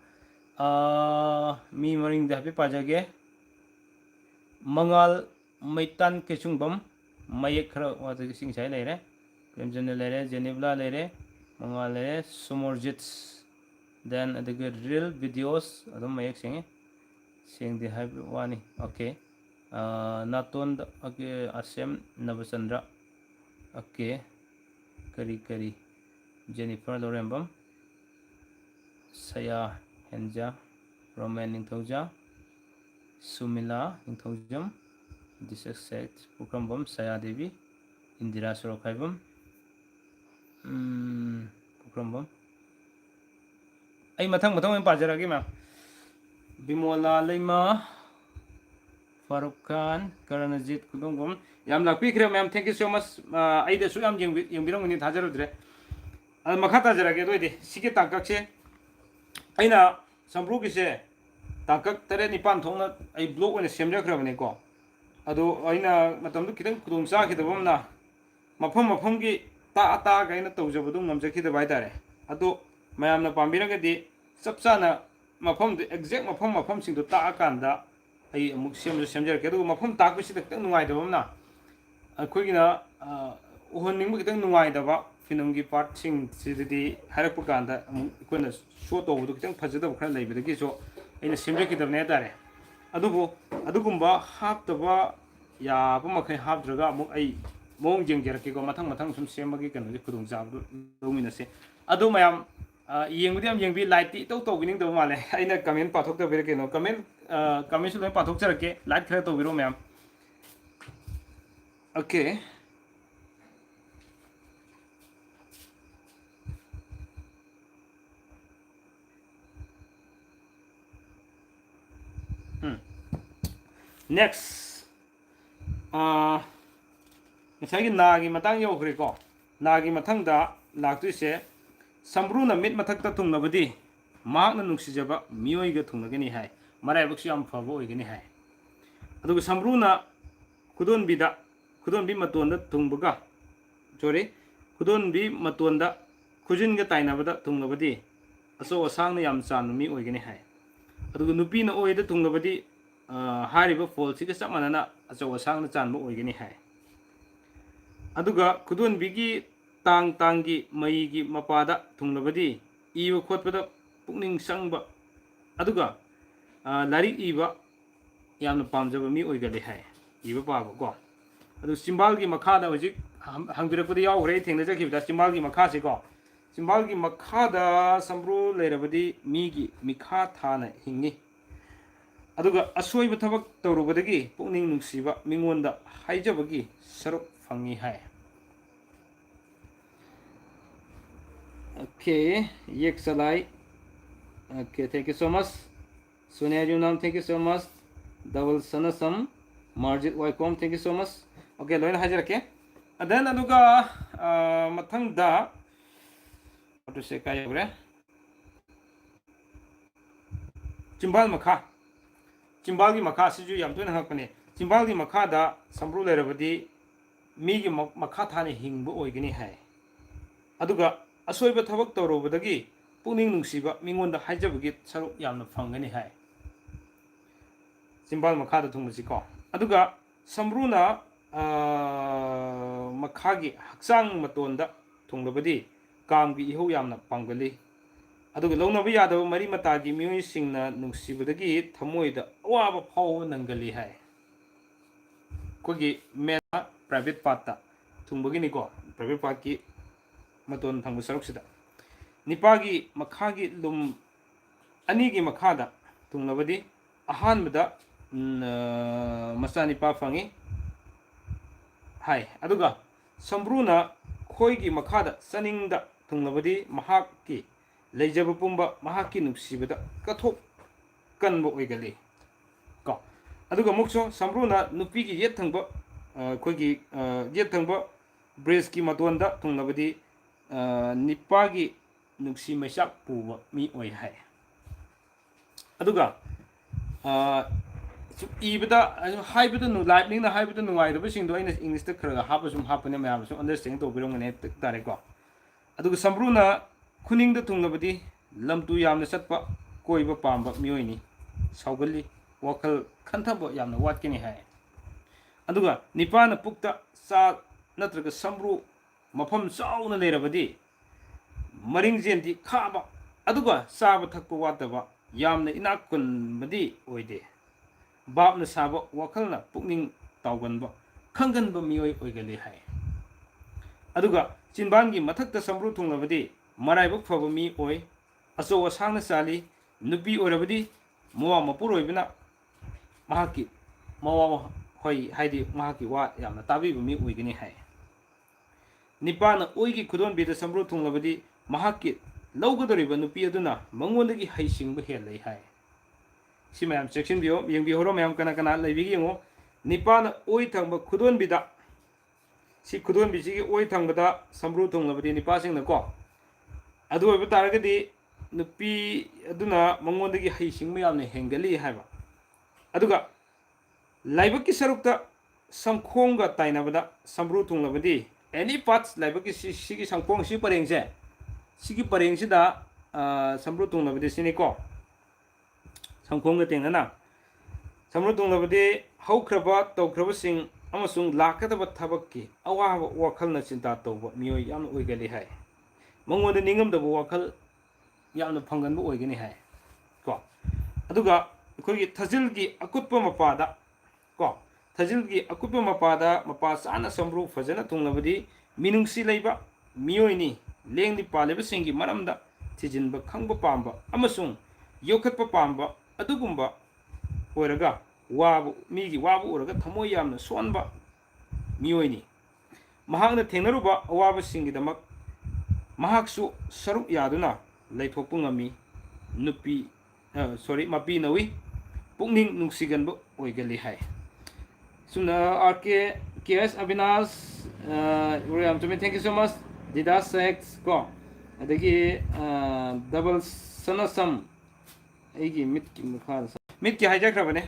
S1: mi maring da pe pajage mangal maitan kesungbam mayek khara wata sing sai leire premjana leire jenibla leire mangal leire sumorjit then the real videos adum mayek sing de hai wani okay Natonda okay Asem Navachandra okay Kari Jennifer Lorembam Saya Henja Roman Ningthauja Sumila Ningthaujam Disexet Pukrambam Saya Devi Indira Sorokhaibam Pukrambam Ay matang matang pajaragi ma'am Bimola Lima Farooq Khan Karanajit Kudungum Yam Lakpi Kre ma'am thank you so much Aida Suyam yung birong ni Hajarudre Al Makata Jarage Doide Siki Takakse Aina Sambrugi se Takak Tare Nipan Tongna ay blog on Semja Krabaneko Ado Aina Matamdu Kitan Kudumsa Kitabumna Mapumgi Ta Gaina Tozabudum Namjaki the Vaitare Ado Mayam na Pambiragadi Sapsana Mapum the exact Mapum sing to Takanda ay Muxium Semja Kedu Mapum Takushi the Nuaidamna Aquina Uhoning Mukitan Nuaidava Finungi part sing Sididi Harapukanda Kuna short over the Pazada Kran Labor the Gizo in a Semja Kid of Netare Adubo Adugumba half the bar Ya Pumaka half draga ay Mong Jerky Matang some Semagi and the Kudumza Luminasi Adu Mayam Yang with them be light to winning the one. I know comment part of the Virgino comment commission part of Turkey, light credit to Viromam. Okay. Next. Misagi Nagi Matang Yokrico. Nagi Matangda, Lactuise. Sambruna mid Matakta Tungnabadi, Magna Nuxijaba, Mioiga Tungagani High, Marabuxiam Favo Igani High. Adu Sambruna couldn't be Matunda Tungbuga. Sorry, couldn't be Matunda, Kujinga Tainabada Tungabadi, so a sang Yam San Mi Oigani High. Adu Nupina Oida Tungabadi, Hariba Fall, Sikasamanana, so a sang the Chanbo Oigani High. Aduga couldn't bigi. Tangi Maigi Mapada Tunglabadi, Eva Quatpada Puning Sangba Aduga Lari Eva Yam Pamjaba Mi Oigali Hai, Eva Baba go. Adu Simbalgi Makada was it Hungry rating the Jackie that Simbalgi Makasi go. Simbalgi Makada Sambru Lerabadi Migi Mikatana Hingi Aduga Asoi Batavak Torubadagi, Puning Nusiva Mingwanda Haijabagi, Saruk Fangi Hai. Okay, Yeksalai. Okay, thank you so much. Sonia Junam, thank you so much. Double Sanasam, Marjit Waikom, thank you so much. Okay, Loin Hajarake. And then Aduga Matangda. What to say, Kayagre? Chimbal Maka. Chimbalgi Maka, Siju Yam Twin Hakane. Chimbalgi Makada, Sambru Lerabadi, Migi Makatani Hingbo Oigani Hai. Aduga. Asoiba Tabak Toro Badagi, Puning Nusiba, Mingon the Hijabagit, Saru Yam Fangani Hai. Simbal Makada Tumusiko. Aduga, Sambruna Makagi, Haksang Matonda, Tunglabadi, Kambi Iho Yamna Pangali. Aduga Lona Viada, Marimatagi, Musing Nusibadagi, Tamoida, Waba Pow Nangali Hai. Kogi Mena, private pata, Tumbaginico, private party. Maton Tangu Saruxida Nipagi Makagi Lum Anigi Makada Tunglabadi Ahanbada Masani Pafangi Hai Aduga Sambruna Koigi Makada Saninda Tunglabadi Mahaki Lejabapumba Mahaki Nuxibada Katok Kanbo Wigali Go Aduga Mukso Sambruna Nupigi Yetangba Koigi Yetangba Breski Matonda Tunglabadi Nipagi Nuxi Meshak Puba Mi Oi Hai Aduga Ibada Hybrid no lightning the hybrid no I the do in English the Kra Habasum happen and I understand to belong in it Tareko Aduga Sambruna Kuning the Tungabadi Lamtu Yam the Satpa Koiba Pamba Mioini Saugali Wakal Kantabo Yam the Watkini Hai Aduga Nipana Pukta Sa Natraga Sambru Mapam Sauna Lerabadi Maring Zendi Kaba Aduga Saba Takpa Wataba Yamna Inakun Madi Oide ꯕꯥꯞꯅ ꯁꯥꯕ ꯋꯥꯈꯜꯅ ꯄꯨꯛꯅꯤꯡ ꯇꯥꯎꯒꯟꯕ ꯈꯪꯒꯟꯕ ꯃꯤꯑꯣꯏ ꯑꯣꯏꯒꯜꯂꯤ ꯍꯥꯏ ꯑꯗꯨꯒ ꯆꯤꯟꯕꯥꯟꯒꯤ ꯃꯊꯛꯇ ꯁꯝꯕ꯭ꯔꯨ ꯊꯨꯡꯂꯕꯗꯤ ꯃꯔꯥꯏꯕꯛ ꯐꯕ ꯃꯤ ꯑꯣꯏ ꯑꯆꯧ ꯑꯁꯥꯡꯅ ꯆꯥꯜꯂꯤ ꯅꯨꯄꯤ ꯑꯣꯏꯔꯕꯗꯤ ꯃꯋꯥ ꯃꯄꯨꯔꯣꯏꯕꯅ ꯃꯍꯥꯛꯀꯤ ꯃꯋꯥ ꯍꯣꯏ ꯍꯥꯏꯗꯤ ꯃꯍꯥꯛꯀꯤ ꯋꯥ ꯌꯥꯝꯅ ꯇꯥꯕꯤꯕ ꯃꯤ ꯑꯣꯏꯒꯅꯤ ꯍꯥꯏ ꯅꯤꯄꯥꯅ ꯑꯣꯏꯒꯤ ꯈꯨꯗꯣꯟꯕꯤꯗ ꯁꯝꯕ꯭ꯔꯨ ꯊꯨꯡꯂꯕꯗꯤ ꯃꯍꯥꯛꯀꯤ ꯂꯧꯒꯗꯧꯔꯤꯕ ꯅꯨꯄꯤ ꯑꯗꯨꯅ ꯃꯉꯣꯟꯗꯒꯤ ꯍꯩꯁꯤꯡꯕ ꯍꯦꯜꯂꯤ ꯍꯥꯏ ꯁꯤ ꯃꯌꯥꯝ ꯆꯦꯛꯁꯤꯟꯕꯤꯌꯣ ꯌꯦꯡꯕꯤꯍꯧꯔꯣ ꯃꯌꯥꯝ ꯀꯅꯥ ꯀꯅꯥ ꯂꯩꯕꯤꯒꯦ ꯌꯦꯡꯉꯣ ꯅꯤꯄꯥꯅ ꯑꯣꯏ ꯊꯪꯕ ꯈꯨꯗꯣꯟꯕꯤꯗ ꯁꯤ ꯈꯨꯗꯣꯟꯕꯤꯁꯤꯒꯤ ꯑꯣꯏ ꯊꯪꯕꯗ ꯁꯝꯕ꯭ꯔꯨ ꯊꯨꯡꯂꯕꯗꯤ ꯅꯤꯄꯥꯁꯤꯡꯅꯀꯣ ꯑꯗꯨ ꯑꯣꯏꯕ ꯇꯥꯔꯒꯗꯤ ꯅꯨꯄꯤ ꯑꯗꯨꯅ ꯃꯉꯣꯟꯗꯒꯤ ꯍꯩꯁꯤꯡꯕ ꯌꯥꯝꯅ ꯍꯦꯟꯒꯠꯂꯤ ꯍꯥꯏꯕ ꯑꯗꯨꯒ ꯂꯥꯏꯕꯛꯀꯤ ꯁꯔꯨꯛꯇ ꯁꯝꯈꯣꯡꯒ ꯇꯥꯏꯅꯕꯗ ꯁꯝꯕ꯭ꯔꯨ ꯊꯨꯡꯂꯕꯗꯤ ꯑꯦꯅꯤ ꯄꯥꯔꯠꯁ ꯂꯥꯏꯕꯛꯀꯤ ꯁꯤꯒꯤ ꯁꯝꯈꯣꯡ ꯁꯤ ꯄꯔꯦꯡꯁꯦ ꯁꯤꯒꯤ ꯄꯔꯦꯡꯁꯤꯗ ꯁꯝꯕ꯭ꯔꯨ ꯊꯨꯡꯂꯕꯗꯤ ꯁꯤꯅꯤꯀꯣ ꯁꯝꯈꯣꯡꯒ ꯇꯦꯡꯅꯅ ꯁꯝꯕ꯭ꯔꯨ ꯊꯨꯡꯂꯕꯗꯤ ꯍꯧꯈ꯭ꯔꯕ ꯇꯧꯈ꯭ꯔꯕꯁꯤꯡ ꯑꯃꯁꯨꯡ ꯂꯥꯛꯀꯗꯕ ꯊꯕꯛꯀꯤ ꯑꯋꯥꯕ ꯋꯥꯈꯜꯅ ꯆꯤꯟꯇꯥ ꯇꯧꯕ ꯃꯤꯑꯣꯏ ꯌꯥꯝꯅ ꯑꯣꯏꯒꯜꯂꯤ ꯍꯥꯏ ꯃꯉꯣꯟꯗ ꯅꯤꯡꯉꯝꯗꯕ ꯋꯥꯈꯜ ꯌꯥꯝꯅ ꯐꯪꯒꯟꯕ ꯑꯣꯏꯒꯅꯤ ꯍꯥꯏ ꯀꯣ ꯑꯗꯨꯒ ꯑꯩꯈꯣꯏꯒꯤ ꯊꯥꯖꯤꯜꯒꯤ ꯑꯀꯨꯠꯄ ꯃꯄꯥꯗ ꯀꯣ ꯊꯥꯖꯤꯜꯒꯤ ꯑꯀꯨꯠꯄ ꯃꯄꯥꯗ ꯃꯄꯥ ꯆꯥꯅ ꯁꯝꯕ꯭ꯔꯨ ꯐꯖꯅ ꯊꯨꯡꯂꯕꯗꯤ ꯃꯤꯅꯨꯡꯁꯤ ꯂꯩꯕ ꯃꯤꯑꯣꯏꯅꯤ ꯂꯦꯡꯗꯤ ꯄꯥꯜꯂꯤꯕꯁꯤꯡꯒꯤ ꯃꯔꯝꯗ ꯊꯤꯖꯤꯟꯕ ꯈꯪꯕ ꯄꯥꯝꯕ ꯑꯃꯁꯨꯡ ꯌꯣꯛꯈꯠꯄ ꯄꯥꯝꯕ ꯑꯗꯨꯒꯨꯝꯕ ꯑꯣꯏꯔꯒ ꯃꯤꯒꯤ ꯋꯥꯕ ꯎꯔꯒ ꯊꯃꯣꯏ ꯌꯥꯝꯅ ꯁꯣꯟꯕ ꯃꯤꯑꯣꯏꯅꯤ ꯃꯍꯥꯛꯅ ꯊꯦꯡꯅꯔꯨꯕ ꯑꯋꯥꯕꯁꯤꯡꯒꯤꯗꯃꯛ ꯃꯍꯥꯛꯁꯨ ꯁꯔꯨꯛ ꯌꯥꯗꯨꯅ ꯂꯩꯊꯣꯛꯄ ꯉꯝꯃꯤ ꯃꯄꯤ ꯅꯧꯏ ꯄꯨꯛꯅꯤꯡ ꯅꯨꯡꯁꯤꯒꯟꯕ ꯑꯣꯏꯒꯜꯂꯤ ꯍꯥꯏ ꯁꯨꯝꯅ ꯑꯥꯔ ꯀꯦ ꯑꯦꯁ ꯑꯕꯤꯅꯥꯁ ꯌꯥꯝ ꯆꯨꯝꯃꯦ ꯊꯦꯡꯛ ꯌꯨ ꯁꯣ ꯃꯁ ꯗꯤꯗꯥ ꯁꯦꯛꯁ ꯀꯣ ꯑꯗꯒꯤ ꯗꯕꯜ ꯁꯅꯁꯝ ꯑꯩꯒꯤ ꯃꯤꯠꯀꯤ ꯃꯈꯥꯗ ꯃꯤꯠꯀꯤ ꯍꯥꯏꯖꯈ꯭ꯔꯕꯅꯦ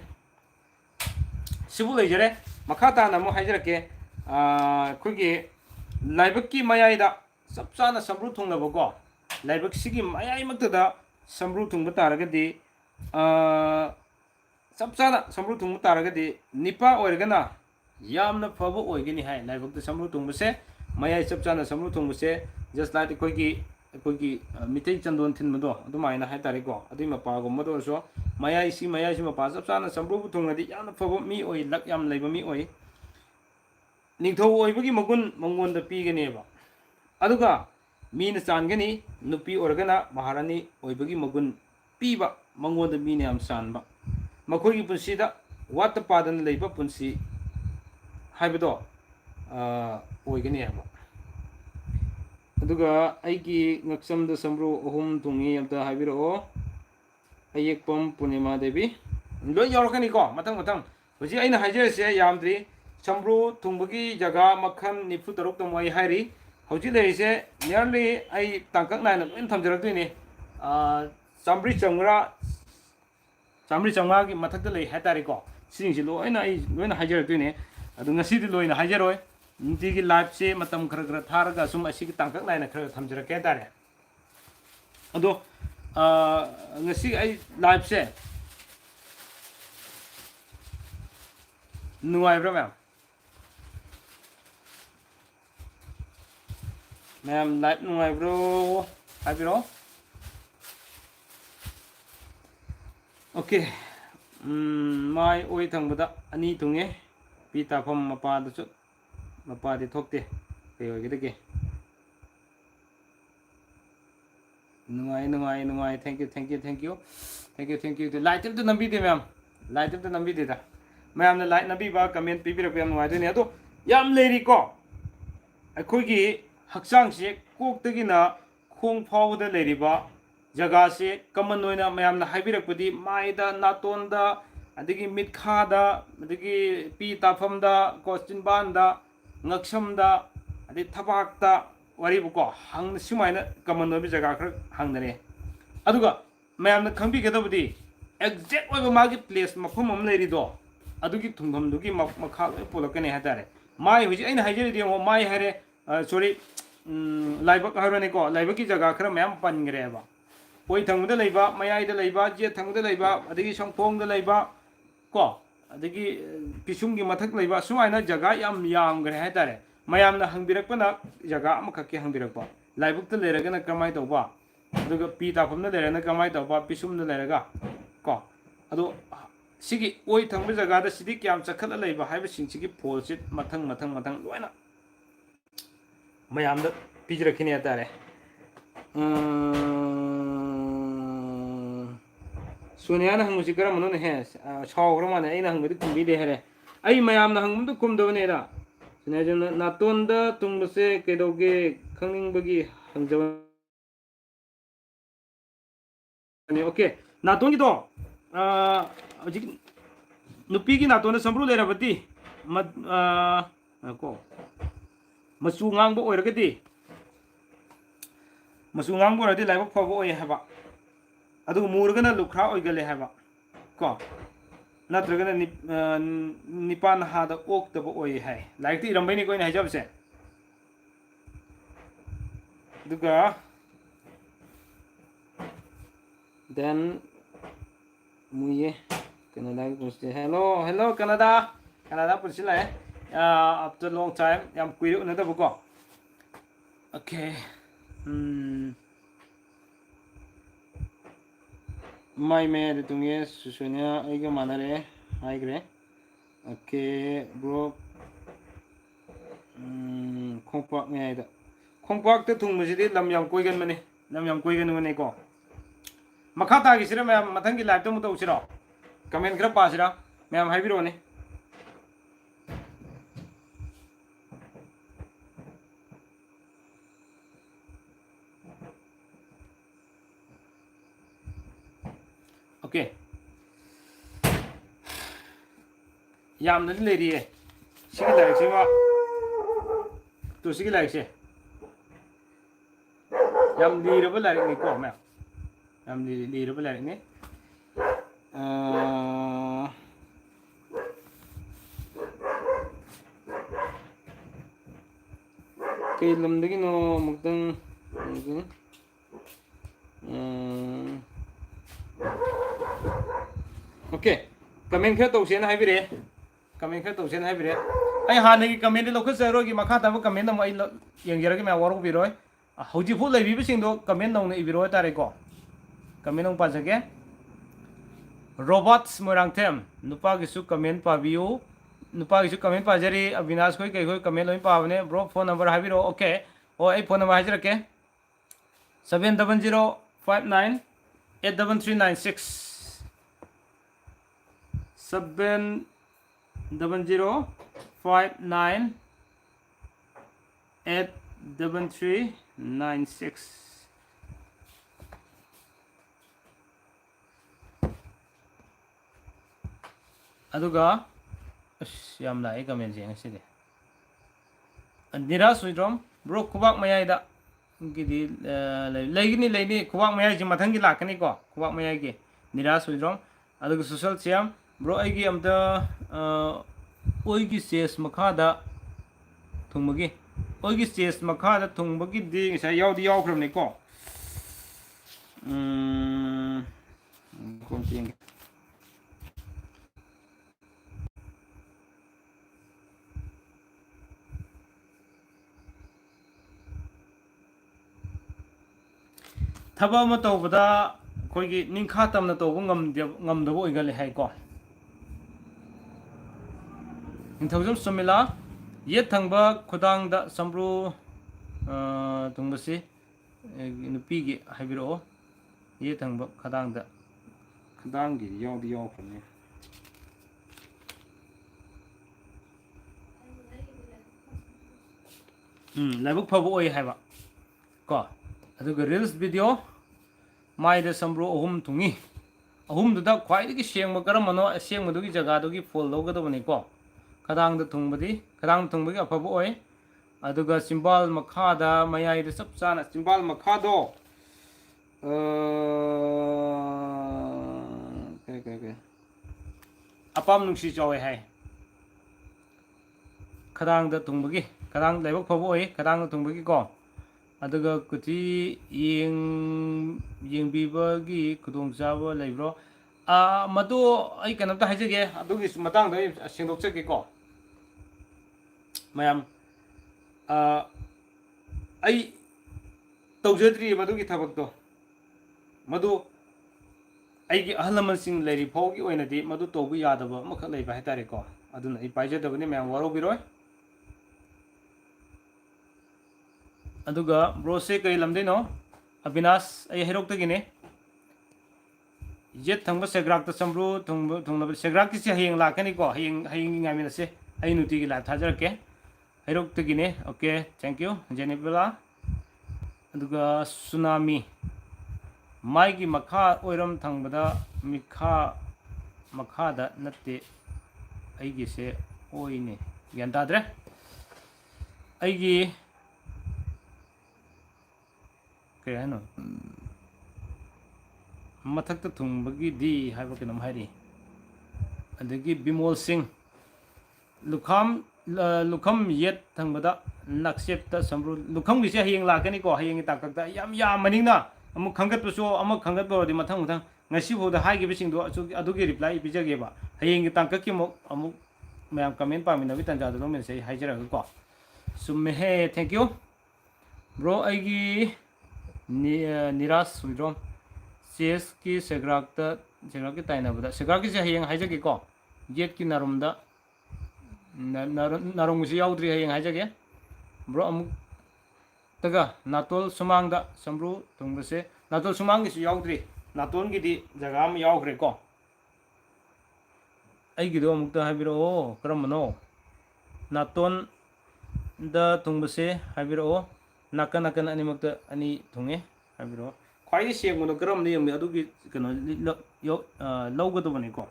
S1: ꯁꯤꯕꯨ ꯂꯩꯖꯔꯦ ꯃꯈꯥ ꯇꯥꯅ ꯑꯃꯨꯛ ꯍꯥꯏꯖꯔꯛꯀꯦ ꯑꯩꯈꯣꯏꯒꯤ ꯂꯥꯏꯕꯛꯀꯤ ꯃꯌꯥꯏꯗ ꯆꯞ ꯆꯥꯅ ꯁꯝꯕ꯭ꯔꯨ ꯊꯨꯡꯂꯕꯀꯣ ꯂꯥꯏꯕꯛꯁꯤꯒꯤ ꯃꯌꯥꯏꯃꯛꯇꯗ ꯁꯝꯕ꯭ꯔꯨ ꯊꯨꯡꯕ ꯇꯥꯔꯒꯗꯤ ꯆꯞ ꯆꯥꯅ ꯁꯝꯕ꯭ꯔꯨ ꯊꯨꯡꯕ ꯇꯥꯔꯒꯗꯤ ꯅꯤꯄꯥ ꯑꯣꯏꯔꯒꯅ ꯌꯥꯝꯅ ꯐꯕ ꯑꯣꯏꯒꯅꯤ ꯍꯥꯏ ꯂꯥꯏꯕꯛꯇ ꯁꯝꯕ꯭ꯔꯨ ꯊꯨꯡꯕꯁꯦ ꯃꯌꯥꯏ ꯆꯞ ꯆꯥꯅ ꯁꯝꯕ꯭ꯔꯨ ꯊꯨꯡꯕꯁꯦ ꯖꯁ ꯂꯥꯏꯛ ꯑꯩꯈꯣꯏꯒꯤ ꯃꯤꯇꯩ ꯆꯟꯗꯣꯟ ꯊꯤꯟꯕꯗꯣ ꯑꯗꯨꯃꯥꯏꯅ ꯍꯥꯏꯇꯥꯔꯦꯀꯣ ꯑꯗꯨꯏ ꯃꯄꯥꯒꯨꯝꯕꯗ ꯑꯣꯏꯔꯁꯨ ꯃꯌꯥꯏꯁꯤ ꯃꯄꯥ ꯆꯞ ꯆꯥꯅ ꯁꯝꯕ꯭ꯔꯨꯕꯨ ꯊꯨꯡꯉꯗꯤ ꯌꯥꯝꯅ ꯐꯕ ꯃꯤ ꯑꯣꯏ ꯂꯛ ꯌꯥꯝ ꯂꯩꯕ ꯃꯤ ꯑꯣꯏ ꯅꯤꯡꯊꯧ ꯑꯣꯏꯕꯒꯤ ꯃꯒꯨꯟ ꯃꯉꯣꯟꯗ ꯄꯤꯒꯅꯦꯕ ꯑꯗꯨꯒ ꯃꯤꯅ ꯆꯥꯟꯒꯅꯤ ꯅꯨꯄꯤ ꯑꯣꯏꯔꯒꯅ ꯃꯍꯥꯔꯥꯅꯤ ꯑꯣꯏꯕꯒꯤ ꯃꯒꯨꯟ ꯄꯤꯕ ꯃꯉꯣꯟꯗ ꯃꯤꯅ ꯌꯥꯝ ꯆꯥꯟꯕ ꯃꯈꯣꯏꯒꯤ ꯄꯨꯟꯁꯤꯗ ꯋꯥꯠꯇ ꯄꯥꯗꯅ ꯂꯩꯕ ꯄꯨꯟꯁꯤ ꯍꯥꯏꯕꯗꯣ ꯑꯣꯏꯒꯅꯤ ꯍꯥꯏꯕ ꯑꯗꯨꯒ ꯑꯩꯒꯤ ꯉꯛꯁꯝꯗ ꯁꯝꯕ꯭ꯔꯨ 3 ꯊꯨꯡꯉꯤ ꯑꯝꯇ ꯍꯥꯏꯕꯤꯔꯛꯑꯣ ꯑꯌꯦꯛꯄꯝ ꯄꯨꯔꯅꯤꯃꯥ ꯗꯦꯕꯤ ꯂꯣꯏ ꯌꯥꯎꯔꯛꯀꯅꯤꯀꯣ ꯃꯊꯪ ꯍꯧꯖꯤꯛ ꯑꯩꯅ ꯍꯥꯏꯖꯔꯤꯁꯦ ꯌꯥꯝꯗ꯭ꯔꯤ ꯁꯝꯕ꯭ꯔꯨ ꯊꯨꯡꯕꯒꯤ ꯖꯒꯥ ꯃꯈꯜ 94 ꯑꯩ ꯍꯥꯏꯔꯤ ꯍꯧꯖꯤꯛ ꯂꯩꯔꯤꯁꯦ ꯅꯤꯌꯔꯂꯤ ꯑꯩ ꯇꯥꯡꯀꯛ ꯅꯥꯏꯅ ꯂꯣꯏꯅ ꯊꯝꯖꯔꯛꯇꯣꯏꯅꯤ ꯆꯥꯝꯃ꯭ꯔꯤ ꯆꯥꯝꯃꯉꯥꯒꯤ ꯃꯊꯛꯇ ꯂꯩ ꯍꯥꯏꯇꯥꯔꯦꯀꯣ ꯁꯤꯁꯤꯡꯁꯤ ꯂꯣꯏꯅ ꯑꯩ ꯂꯣꯏꯅ ꯍꯥꯏꯖꯔꯛꯇꯣꯏꯅꯦ ꯑꯗꯨ ꯉꯁꯤꯗꯤ ꯂꯣꯏꯅ ꯍꯥꯏꯖꯔꯣꯏ ꯅꯨꯡꯇꯤꯒꯤ ꯂꯥꯏꯐꯁꯦ ꯃꯇꯝ ꯈꯔ ꯊꯥꯔꯒ ꯁꯨꯝ ꯑꯁꯤꯒꯤ ꯇꯥꯡꯀꯛ ꯅꯥꯏꯅ ꯈꯔ ꯊꯝꯖꯔꯛꯀꯦ ꯍꯥꯏꯇꯥꯔꯦ ꯑꯗꯣ ngasi ay live se nuaibra ma'am live nuaibro habiro okay mai oi thangbuda ani tunge pi tafam mapa da chu mapa di thokte kay ogidage nungai thank you light to nambi de ma'am light to nambi de da ma'am na light nabi ba comment pi bi ra nungai de ne ado yam leri ko akhoi gi hakchang se kok ta gi na khong phaw da leri ba jaga se common oina ma'am na haibirakpadi mai da naton da adigi mitkha da adigi pi tafam da question ban da ngaksam da adi thabak da wari buko hang sumaina common obi jaga khar hangdane aduga mayamna khangbi gedabudi exact oiba magi place mafum am leri do adugi thungam dugi makha polakane hatare mai huji aina hajeri de mai hare sorry laibak harane ko laibaki jaga khar mayam pangre ba oi thangda leiba mayai da leiba je thangda leiba adigi songphong da leiba ko adigi pisumgi mathak leiba sumaina jaga yam gre hatare mayamna hangbirakpana jaga amakhakke hangbirakpa laibukta leragana kamai tawba aduga pi tafamna lerana kamai tawba pisumna leraga ko ado सिगी ओइ थंग जगह सिदी क्या चखल लेब है फोल से मथंग मथंग मथंग लोना मैम पीजरखने हारे सोनिया हंगसी करम हे सौग्र माने अना हंगदी कुंबीदे है अई मैम हंगद कुमदबनेरा सोनिया नातोंद तुंबसे कदौगे खंगनिंगबगी हंजबने ओके नातोंगिदो हजिक नुपीगी नातोंद संब्रू लेरबदी को मचू ngang ओरगदी मचू ngang ओरदी लाइबक फबो ओय हैबा अदु मुरगना लुखरा ओइगले हैबा को नत्रगना निपान हादा ओक्तबो ओय है लाइक ती रंबैनी कोइन हाइजबसे दुगा देन मुये कनाडा की पुछते हेलो हेलो कनाडा कनाडा पुछला है आफ्टर लॉन्ग टाइम याम कुइर उनदबको ओके माय में तुंगे सुसुनिया आइगे मानरे हाइग्रे ओके ब्रो खोंपाक में आइदा खोंपाक ते थुंगबसिदि लम याम कोइगन मने लम याम कोइगन मने को मखा तागिसिरा मैम मथंगी लाइव तो मुतौसिरो कमेंट खरा पासिरा मैम हाइबिरोने ओके यामनदि लेरिए सिगी लाइक सेमा तो सिगी लाइक से याम लीरबा लाइक नि को मैम याम लीरबा लाइक नि कई लमदगिनो मुक्तंग ओके कमेंट खर तौसेन हाइबिरे कमेंट खर तौसेन हाइबिरे आई हानगी कमेंट लौखसरोगी मखा तब कमेंट अम आई यंगजरगे मैं वारो बिरोय हौजिफु लेबिबसिंदो कमेंट नौना इबिरो तारेको कमेंट नौ पाजगे रोबोट्स मोरांगथेम नुपागिसु कमेंट पाबियु नुपागिसु कमेंट पाजरी अविनाश कोई कई कोई कमेंट लोइन पावने ब्रो फोन नंबर हाबिरो ओके ओ आई फोन नंबर हाजरके 700598396 700598396 अदुगा याम लाए कमेंट जे ngसिदे निराश हुइद्रम ब्रो खुबाक मयाइदा गिदि लेगिनि लेनि खुबाक मयाइ जि मथंगी लाकनी को खुबाक मयाइ गे निराश हुइद्रम अदुगा सोशल सियाम ब्रो आइगी अमता ओइगी सेस मखादा थुंबगी ओइगी सेस मखादा थुंबगी दि ngसा यावदि यावख्रमने को कोंटिंग थबा म तौबदा कोइगी निंखा तमना तौबो ngamdabo oigale hai ko निंथौजम सुमिला ये थंगबा खुदांगदा संब्रु तुंगबसी नुपीगी हाइबिरो ये थंगबा खदांगदा खदांगी यावदि यावखने लाइबक फबो ओइ हाइबा को अदुगा रील्स वीडियो माइदा संब्रो अहुम थुंगी अहुम दुदा ख्वाइदगी सेंग करमनो सेंग मदुगी जगह फोल लौगदबनी को खदांग थुंबगी अफब ओय अदुगा चिंबाल मखादा मयाइदा सब चाना चिंबाल मखादो अपाम नुंसी चावे है खदांग थुंबगी खदांग लाइबक फब ओय खदांग थुंबगी को अदुगा कुति येंबीबगी खुदोंचाबो लेब्रो मदो आई कनमता हाइजगे अदुगी मतंग सेंदोकचगे को मैम आई तौजद्री मदुगी थबक तो मदु ꯑꯩꯒꯤ ꯑꯍꯜ ꯂꯃꯟꯁꯤꯡ ꯂꯩꯔꯤ ꯐꯥꯎꯒꯤ ꯑꯣꯏꯅꯗꯤ ꯃꯗꯨ ꯇꯧꯕ ꯌꯥꯗꯕ ꯑꯃꯈꯛ ꯂꯩꯕ ꯍꯥꯏꯇꯥꯔꯦꯀꯣ ꯑꯗꯨꯅ ꯑꯩ ꯄꯥꯏꯖꯗꯕꯅꯤ ꯃꯌꯥꯝ ꯋꯥꯔꯧꯕꯤꯔꯣꯏ ꯑꯗꯨꯒ ꯕ꯭ꯔꯣꯁꯦ ꯀꯔꯤ ꯂꯝꯗꯩꯅꯣ ꯑꯕꯤꯅꯥꯁ ꯑꯩ ꯍꯩꯔꯣꯛꯇꯒꯤꯅꯤ ꯌꯦꯠ ꯊꯪꯕ ꯁꯦꯒ꯭ꯔꯥꯛꯇ ꯆꯝꯕ꯭ꯔꯨ ꯊꯨꯡꯅꯕ ꯁꯦꯒ꯭ꯔꯥꯛꯀꯤꯁꯦ ꯍꯌꯦꯡ ꯂꯥꯛꯀꯅꯤꯀꯣ ꯍꯌꯦꯡ ꯉꯥꯏꯃꯤꯟꯅꯁꯦ ꯑꯩ ꯅꯨꯡꯇꯤꯒꯤ ꯂꯥꯏꯚ ꯊꯥꯖꯔꯛꯀꯦ ꯍꯩꯔꯣꯛꯇꯒꯤꯅꯤ ꯑꯣꯀꯦ ꯊꯦꯡꯛ ꯌꯨ ꯖꯦꯅꯤꯕꯦꯂꯥ ꯑꯗꯨꯒ ꯁꯨꯅꯥꯃꯤ ꯃꯥꯏꯒꯤ ꯃꯈꯥ ꯑꯣꯏꯔꯝ ꯊꯪꯕꯗ ꯃꯈꯥꯗ ꯅꯠꯇꯦ ꯑꯩꯒꯤꯁꯦ ꯑꯣꯏꯅꯤ ꯒ꯭ꯌꯥꯟ ꯇꯥꯗ꯭ꯔꯦ ꯑꯩꯒꯤ ꯀꯩ ꯍꯥꯏꯅꯣ ꯃꯊꯛꯇ ꯊꯨꯡꯕꯒꯤꯗꯤ ꯍꯥꯏꯕ ꯀꯩꯅꯣꯝ ꯍꯥꯏꯔꯤ ꯑꯗꯒꯤ ꯕꯤꯃꯣꯜ ꯁꯤꯡ ꯂꯨꯈꯝ ꯌꯦꯠ ꯊꯪꯕꯗ ꯅꯛꯁꯦꯞꯇ ꯁꯝꯕ꯭ꯔꯨ ꯂꯨꯈꯝꯒꯤꯁꯦ ꯍꯌꯦꯡ ꯂꯥꯛꯀꯅꯤꯀꯣ ꯍꯌꯦꯡꯒꯤ ꯇꯥꯡꯀꯛꯇ ꯌꯥꯝ ꯌꯥꯝꯕꯅꯤꯅ ꯑꯃꯨꯛ ꯈꯟꯒꯠꯄꯁꯨ ꯑꯃꯨꯛ ꯈꯟꯒꯠꯄ ꯑꯣꯏꯔꯗꯤ ꯃꯊꯪ ꯉꯁꯤꯐꯥꯎꯗ ꯍꯥꯏꯈꯤꯕꯁꯤꯡꯗꯣ ꯑꯗꯨꯒꯤ ꯔꯤꯄ꯭ꯂꯥꯏ ꯄꯤꯖꯒꯦꯕ ꯍꯌꯦꯡꯒꯤ ꯇꯥꯡꯀꯛꯀꯤ ꯑꯃꯨꯛ ꯃꯌꯥꯝ ꯀꯃꯦꯟ ꯄꯥꯃꯤꯟꯅꯕꯒꯤ ꯇꯥꯟꯖꯥꯗꯨ ꯂꯧꯃꯤꯟꯅꯁꯦ ꯑꯩ ꯍꯥꯏꯖꯔꯒꯀꯣ ꯆꯨꯝꯃꯦꯍꯦ ꯊꯦꯡꯛ ꯌꯨ ꯕ꯭ꯔꯣ ꯑꯩꯒꯤ ꯅꯤꯔꯥꯖ ꯋꯤꯗ꯭ꯔꯣꯝ ꯆꯦꯁꯀꯤ ꯁꯦꯒ꯭ꯔꯥꯛꯀꯤ ꯇꯥꯏꯅꯕꯗ ꯁꯦꯒ꯭ꯔꯥꯛꯀꯤꯁꯦ ꯍꯌꯦꯡ ꯍꯥꯏꯖꯒꯦꯀꯣ ꯌꯦꯠꯀꯤ ꯅꯥꯔꯨꯝꯗ ꯅꯥꯔꯨꯝꯒꯤꯁꯨ ꯌꯥꯎꯗ꯭ꯔꯤ ꯍꯌꯦꯡ ꯍꯥꯏꯖꯒꯦ ꯕ꯭ꯔꯣ ꯑꯃꯨꯛꯇꯒ ꯅꯥꯇꯣꯜ ꯁꯨꯃꯥꯡꯗ ꯆꯝꯕ꯭ꯔꯨ ꯊꯨꯡꯕꯁꯦ ꯅꯥꯇꯣꯜ ꯁꯨꯃꯥꯡꯒꯤꯁꯨ ꯌꯥꯎꯗ꯭ꯔꯤ ꯅꯥꯇꯣꯟꯒꯤꯗꯤ ꯖꯒꯥ ꯑꯃ ꯌꯥꯎꯈ꯭ꯔꯦꯀꯣ ꯑꯩꯒꯤꯗꯣ ꯑꯃꯨꯛꯇ ꯍꯥꯏꯕꯤꯔꯛꯑꯣ ꯀꯔꯝꯕꯅꯣ ꯅꯥꯇꯣꯟꯗ ꯊꯨꯡꯕꯁꯦ ꯍꯥꯏꯕꯤꯔꯛꯑꯣ ꯅꯥꯀꯟ ꯅꯥꯀꯟ ꯑꯅꯤꯃꯛꯇ ꯑꯅꯤ ꯊꯨꯡꯉꯦ ꯍꯥꯏꯕꯤꯔꯛꯑꯣ ꯈ꯭ꯋꯥꯏꯗꯒꯤ ꯁꯦꯡꯕꯗꯣ ꯀꯔꯝꯕꯅ ꯌꯦꯡꯕꯤ ꯑꯗꯨꯒꯤ ꯀꯩꯅꯣ ꯂꯧꯒꯗꯕꯅꯤꯀꯣ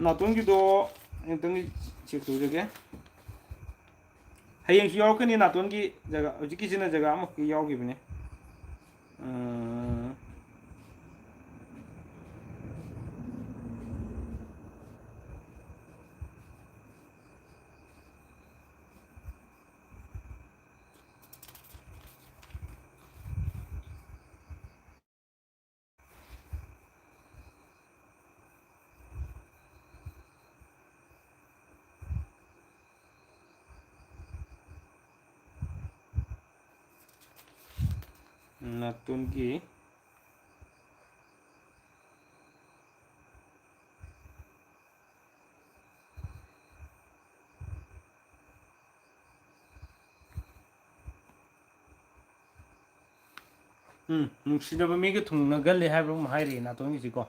S1: ꯅꯥꯇꯣꯟꯒꯤꯗꯣ ꯑꯃꯨꯛꯇꯪ ꯆꯦꯛ ꯇꯧꯖꯒꯦ ꯍꯌꯦꯡꯁꯨ ꯌꯥꯎꯔꯛꯀꯅꯤ ꯅꯥꯇꯣꯟꯒꯤ ꯖꯒꯥ ꯍꯧꯖꯤꯛꯀꯤꯁꯤꯅ ꯖꯒꯥ ꯑꯃꯈꯛꯀꯤ ꯌꯥꯎꯈꯤꯕꯅꯤ ꯅꯥꯇꯣꯟꯒꯤ ꯅꯨꯡꯁꯤꯅꯕ ꯃꯤꯒ ꯊꯨꯡꯅꯒꯜꯂꯦ ꯍꯥꯏꯕ ꯑꯃ ꯍꯥꯏꯔꯤ ꯅꯥꯇꯣꯟꯒꯤꯁꯤꯀꯣ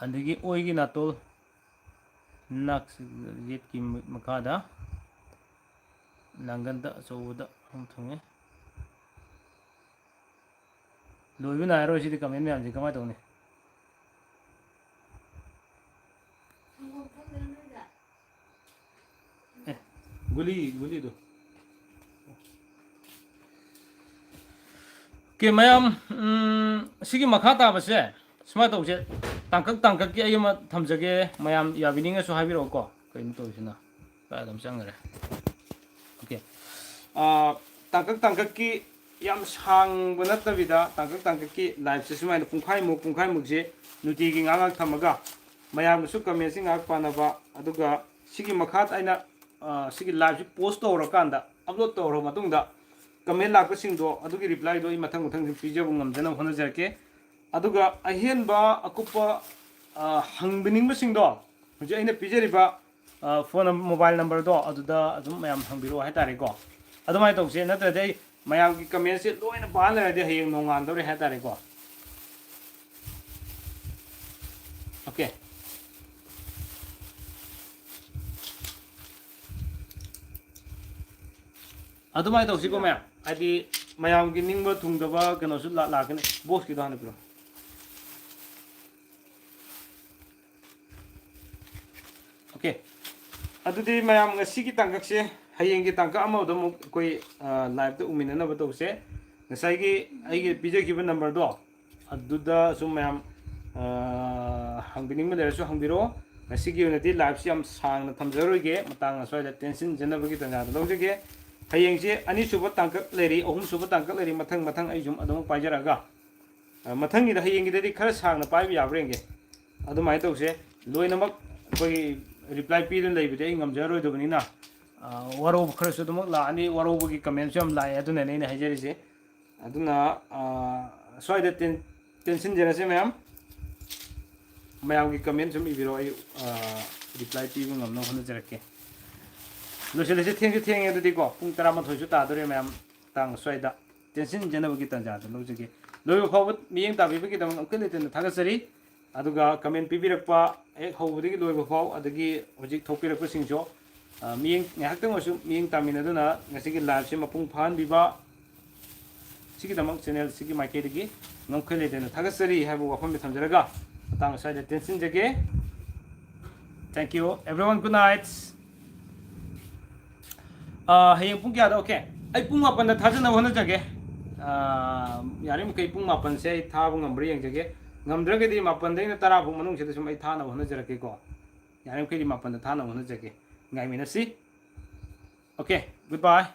S1: ꯑꯗꯒꯤ ꯑꯣꯏꯒꯤ ꯅꯥꯇꯣꯜ ꯌꯦꯠꯀꯤ ꯃꯈꯥꯗ ꯅꯥꯡꯒꯟꯗ ꯑꯆꯧꯕꯗ ꯑꯃ ꯊꯨꯡꯉꯤ ꯂꯣꯏꯕ ꯅꯥꯏꯔꯔꯣꯏ ꯁꯤꯗꯤ ꯀꯃꯦꯟ ꯃꯌꯥꯝꯁꯤ ꯀꯃꯥꯏꯅ ꯇꯧꯅꯤ ꯒꯨꯂꯤꯗꯣ ꯑꯣꯀꯦ ꯃꯌꯥꯝ ꯁꯤꯒꯤ ꯃꯈꯥ ꯇꯥꯕꯁꯦ ꯁꯨꯃꯥꯏꯅ ꯇꯧꯁꯦ ꯇꯥꯡꯀꯛꯀꯤ ꯑꯩ ꯑꯃ ꯊꯝꯖꯒꯦ ꯃꯌꯥꯝ ꯌꯥꯕꯤꯅꯤꯡꯉꯁꯨ ꯍꯥꯏꯕꯤꯔꯛꯑꯣꯀꯣ ꯀꯩꯅꯣ ꯇꯧꯔꯤꯁꯤꯅ ꯀꯥꯏ ꯑꯗꯨꯝ ꯆꯪꯈ꯭ꯔꯦ ꯑꯣꯀꯦ ꯇꯥꯡꯀꯛꯀꯤ ꯌꯥꯝ ꯁꯥꯡꯕ ꯅꯠꯇꯕꯤꯗ ꯇꯥꯡꯀꯛꯀꯤ ꯂꯥꯏꯐꯁꯦ ꯁꯨꯃꯥꯏꯅ ꯄꯨꯡꯈꯥꯏꯃꯨꯛꯁꯦ ꯅꯨꯡꯇꯤꯒꯤ ꯉꯥꯏꯍꯥꯛ ꯊꯝꯃꯒ ꯃꯌꯥꯝꯒꯁꯨ ꯀꯃꯦꯟꯁꯤ ꯉꯥꯏꯍꯥꯛ ꯄꯥꯅꯕ ꯑꯗꯨꯒ ꯁꯤꯒꯤ ꯃꯈꯥꯗ ꯑꯩꯅ ꯁꯤꯒꯤ ꯂꯥꯏꯚꯁꯤ ꯄꯣꯁ ꯇꯧꯔꯀꯥꯟꯗ ꯑꯞꯂꯣꯗ ꯇꯧꯔꯕ ꯃꯇꯨꯡꯗ ꯀꯃꯦꯟ ꯂꯥꯛꯄꯁꯤꯡꯗꯣ ꯑꯗꯨꯒꯤ ꯔꯤꯄ꯭ꯂꯥꯏꯗꯣ ꯑꯩ ꯃꯊꯪ ꯄꯤꯖꯕ ꯉꯝꯖꯅꯕ ꯍꯣꯠꯅꯖꯔꯛꯀे ꯑꯗꯨꯒ ꯑꯍꯦꯟꯕ ꯑꯀꯨꯞꯄ ꯍꯪꯕꯤꯅꯤꯡꯕꯁꯤꯡꯗꯣ ꯍꯧꯖꯤꯛ ꯑꯩꯅ ꯄꯤꯖꯔꯤꯕ ꯃꯣꯕꯥꯏꯜ ꯅꯝꯕꯔꯗꯣ ꯑꯗꯨꯗ ꯑꯗꯨꯝ ꯃꯌꯥꯝ ꯍꯪꯕꯤꯔꯛꯑꯣ ꯍꯥꯏꯇꯥꯔꯦꯀꯣ ꯑꯗꯨꯃꯥꯏꯅ ꯇꯧꯁꯦ ꯅꯠꯇ꯭ꯔꯗꯤ ꯑꯩ ꯃꯌꯥꯝꯒꯤ ꯀꯃꯦꯟꯁꯦ ꯂꯣꯏꯅ ꯄꯥꯍꯟ ꯂꯩꯔꯗꯤ ꯍꯌꯦꯡ ꯅꯣꯡꯉꯥꯟꯗꯧꯔꯦ ꯍꯥꯏꯇꯥꯔꯦꯀꯣ ꯑꯣꯀꯦ ꯑꯗꯨꯃꯥꯏꯅ ꯇꯧꯁꯤꯀꯣ ꯃꯌꯥꯝ ꯍꯥꯏꯗꯤ ꯃꯌꯥꯝꯒꯤ ꯅꯤꯡꯕ ꯊꯨꯡꯗꯕ ꯀꯩꯅꯣꯁꯨ ꯂꯥꯛꯀꯅꯤ ꯕꯣꯛꯁꯀꯤꯗꯣ ꯍꯥꯟꯅ ꯄꯤꯔꯣ ꯑꯣꯀꯦ ꯑꯗꯨꯗꯤ ꯃꯌꯥꯝ ꯉꯁꯤꯒꯤ ꯇꯥꯡꯀꯛꯁꯦ ꯍꯌꯦꯡꯒꯤ ꯇꯥꯡꯀꯛ ꯑꯃꯗ ꯑꯃꯨꯛ ꯑꯩꯈꯣꯏ ꯂꯥꯏꯚꯇ ꯎꯃꯤꯟꯅꯅꯕ ꯇꯧꯁꯦ ꯉꯁꯥꯏꯒꯤ ꯑꯩꯒꯤ ꯄꯤꯖꯈꯤꯕ ꯅꯝꯕꯔꯗꯣ ꯑꯗꯨꯗ ꯁꯨꯝ ꯃꯌꯥꯝ ꯍꯪꯕꯤꯅꯤꯡꯕ ꯂꯩꯔꯁꯨ ꯍꯪꯕꯤꯔꯛꯑꯣ ꯉꯁꯤꯒꯤ ꯑꯣꯏꯅꯗꯤ ꯂꯥꯏꯚꯁꯤ ꯌꯥꯝ ꯁꯥꯡꯅ ꯊꯝꯖꯔꯣꯏꯒꯦ ꯃꯇꯥꯡ ꯑꯁ꯭ꯋꯥꯏꯗ ꯇꯦꯟꯁꯤꯟꯖꯅꯕꯒꯤ ꯇꯥꯟꯖꯥꯗ ꯂꯧꯖꯒꯦ ꯍꯌꯦꯡꯁꯦ ꯑꯅꯤꯁꯨꯕ ꯇꯥꯡꯀꯛ ꯂꯩꯔꯤ ꯑꯍꯨꯝꯁꯨꯕ ꯇꯥꯡꯀꯛ ꯂꯩꯔꯤ ꯃꯊꯪ ꯑꯩ ꯁꯨꯝ ꯑꯗꯨꯝ ꯄꯥꯏꯖꯔꯛꯑꯒ ꯃꯊꯪꯒꯤꯗ ꯍꯌꯦꯡꯒꯤꯗꯗꯤ ꯈꯔ ꯁꯥꯡꯅ ꯄꯥꯏꯕ ꯌꯥꯕ꯭ꯔꯥ ꯌꯦꯡꯒꯦ ꯑꯗꯨꯃꯥꯏꯅ ꯇꯧꯁꯦ ꯂꯣꯏꯅꯃꯛ ꯑꯩꯈꯣꯏꯒꯤ ꯔꯤꯄ꯭ꯂꯥꯏ ꯄꯤꯗꯨꯅ ꯂꯩꯕꯗꯤ ꯑꯩ ꯉꯝꯖꯔꯣꯏꯗꯕꯅꯤꯅ ꯋꯥꯔꯧꯕ ꯈꯔꯁꯨ ꯑꯗꯨꯃꯛ ꯂꯥꯛꯑꯅꯤ ꯋꯥꯔꯧꯕꯒꯤ ꯀꯃꯦꯟꯁꯨ ꯌꯥꯝ ꯂꯥꯛꯑꯦ ꯑꯗꯨꯅꯅꯦ ꯑꯩꯅ ꯍꯥꯏꯖꯔꯤꯁꯦ ꯑꯗꯨꯅ ꯁ꯭ꯋꯥꯏꯗ ꯇꯦꯟꯁꯤꯟꯖꯔꯁꯦ ꯃꯌꯥꯝ ꯃꯌꯥꯝꯒꯤ ꯀꯃꯦꯟ ꯁꯨꯝ ꯏꯕꯤꯔꯣ ꯑꯩ ꯔꯤꯄ꯭ꯂꯥꯏ ꯄꯤꯕ ꯉꯝꯅꯕ ꯍꯣꯠꯅꯖꯔꯛꯀꯦ ꯂꯣꯏꯁꯤꯜꯂꯁꯤ ꯊꯦꯡꯁꯨ ꯊꯦꯡꯉꯦ ꯑꯗꯨꯗꯤꯀꯣ ꯄꯨꯡ 12ꯁꯨ ꯇꯥꯗꯣꯔꯦ ꯃꯌꯥꯝ ꯇꯥꯡ ꯁ꯭ꯋꯥꯏꯗ ꯇꯦꯟꯁꯤꯟꯖꯅꯕꯒꯤ ꯇꯥꯟꯖꯥꯗ ꯂꯧꯖꯒꯦ ꯂꯣꯏꯕ ꯐꯥꯎꯕ ꯃꯤꯠꯌꯦꯡ ꯇꯥꯕꯤꯕꯒꯤꯗꯃꯛ ꯑꯃꯨꯛꯀ ꯂꯩꯇꯅ ꯊꯥꯒꯠꯆꯔꯤ ꯑꯗꯨꯒ ꯀꯃꯦꯟ ꯄꯤꯕꯤꯔꯛꯄ ꯍꯦꯛ ꯍꯧꯕꯗꯒꯤ ꯂꯣꯏꯕ ꯐꯥꯎ ꯑꯗꯒꯤ ꯍꯧꯖꯤꯛ ꯊꯣꯛꯄꯤꯔꯛꯄꯁꯤꯡꯁꯨ ꯃꯤꯠꯌꯦꯡ ꯉꯥꯏꯍꯥꯛꯇꯪ ꯑꯣꯏꯔꯁꯨ ꯃꯤꯠꯌꯦꯡ ꯇꯥꯃꯤꯟꯅꯗꯨꯅ ꯉꯁꯤꯒꯤ ꯂꯥꯏꯚꯁꯤ ꯃꯄꯨꯡ ꯐꯥꯍꯟꯕꯤꯕ ꯁꯤꯒꯤꯗꯃꯛ ꯆꯦꯅꯦꯜꯁꯤꯒꯤ ꯃꯥꯏꯀꯩꯗꯒꯤ ꯉꯝꯈꯩ ꯂꯩꯇꯅ ꯊꯥꯒꯠꯆꯔꯤ ꯍꯥꯏꯕ ꯋꯥꯐꯝꯗ ꯊꯝꯖꯔꯒ ꯃꯇꯥꯡ ꯑꯁ꯭ꯋꯥꯏꯗ ꯇꯦꯟꯁꯤꯟꯖꯒꯦ ꯊꯦꯡꯛ ꯌꯨ ꯑꯦꯚ꯭ꯔꯤꯋꯥꯟ ꯒꯨꯗ ꯅꯥꯏꯠ ꯍꯌꯦꯡ ꯄꯨꯡ ꯀꯌꯥꯗ ꯑꯣꯀꯦ ꯑꯩ ꯄꯨꯡ 8ꯗ ꯊꯥꯖꯅꯕ ꯍꯣꯠꯅꯖꯒꯦ ꯌꯥꯔꯤꯃꯈꯩ ꯄꯨꯡ 8ꯁꯦ ꯑꯩ ꯊꯥꯕ ꯉꯝꯕ꯭ꯔꯥ ꯌꯦꯡꯖꯒꯦ ꯉꯝꯗ꯭ꯔꯒꯗꯤ 8ꯗꯩꯅ 10 ꯐꯥꯎ ꯃꯅꯨꯡꯁꯤꯗ ꯁꯨꯝ ꯑꯩ ꯊꯥꯅꯕ ꯍꯣꯠꯅꯖꯔꯛꯀꯦꯀꯣ ꯌꯥꯔꯤꯃꯈꯩꯗꯤ 8ꯗ ꯊꯥꯅꯕ ꯍꯣꯠꯅꯖꯒꯦ ꯉꯥꯏꯃꯤꯟꯅꯁꯤ ꯑꯣꯀꯦ ꯒꯨꯗ ꯕꯥꯏ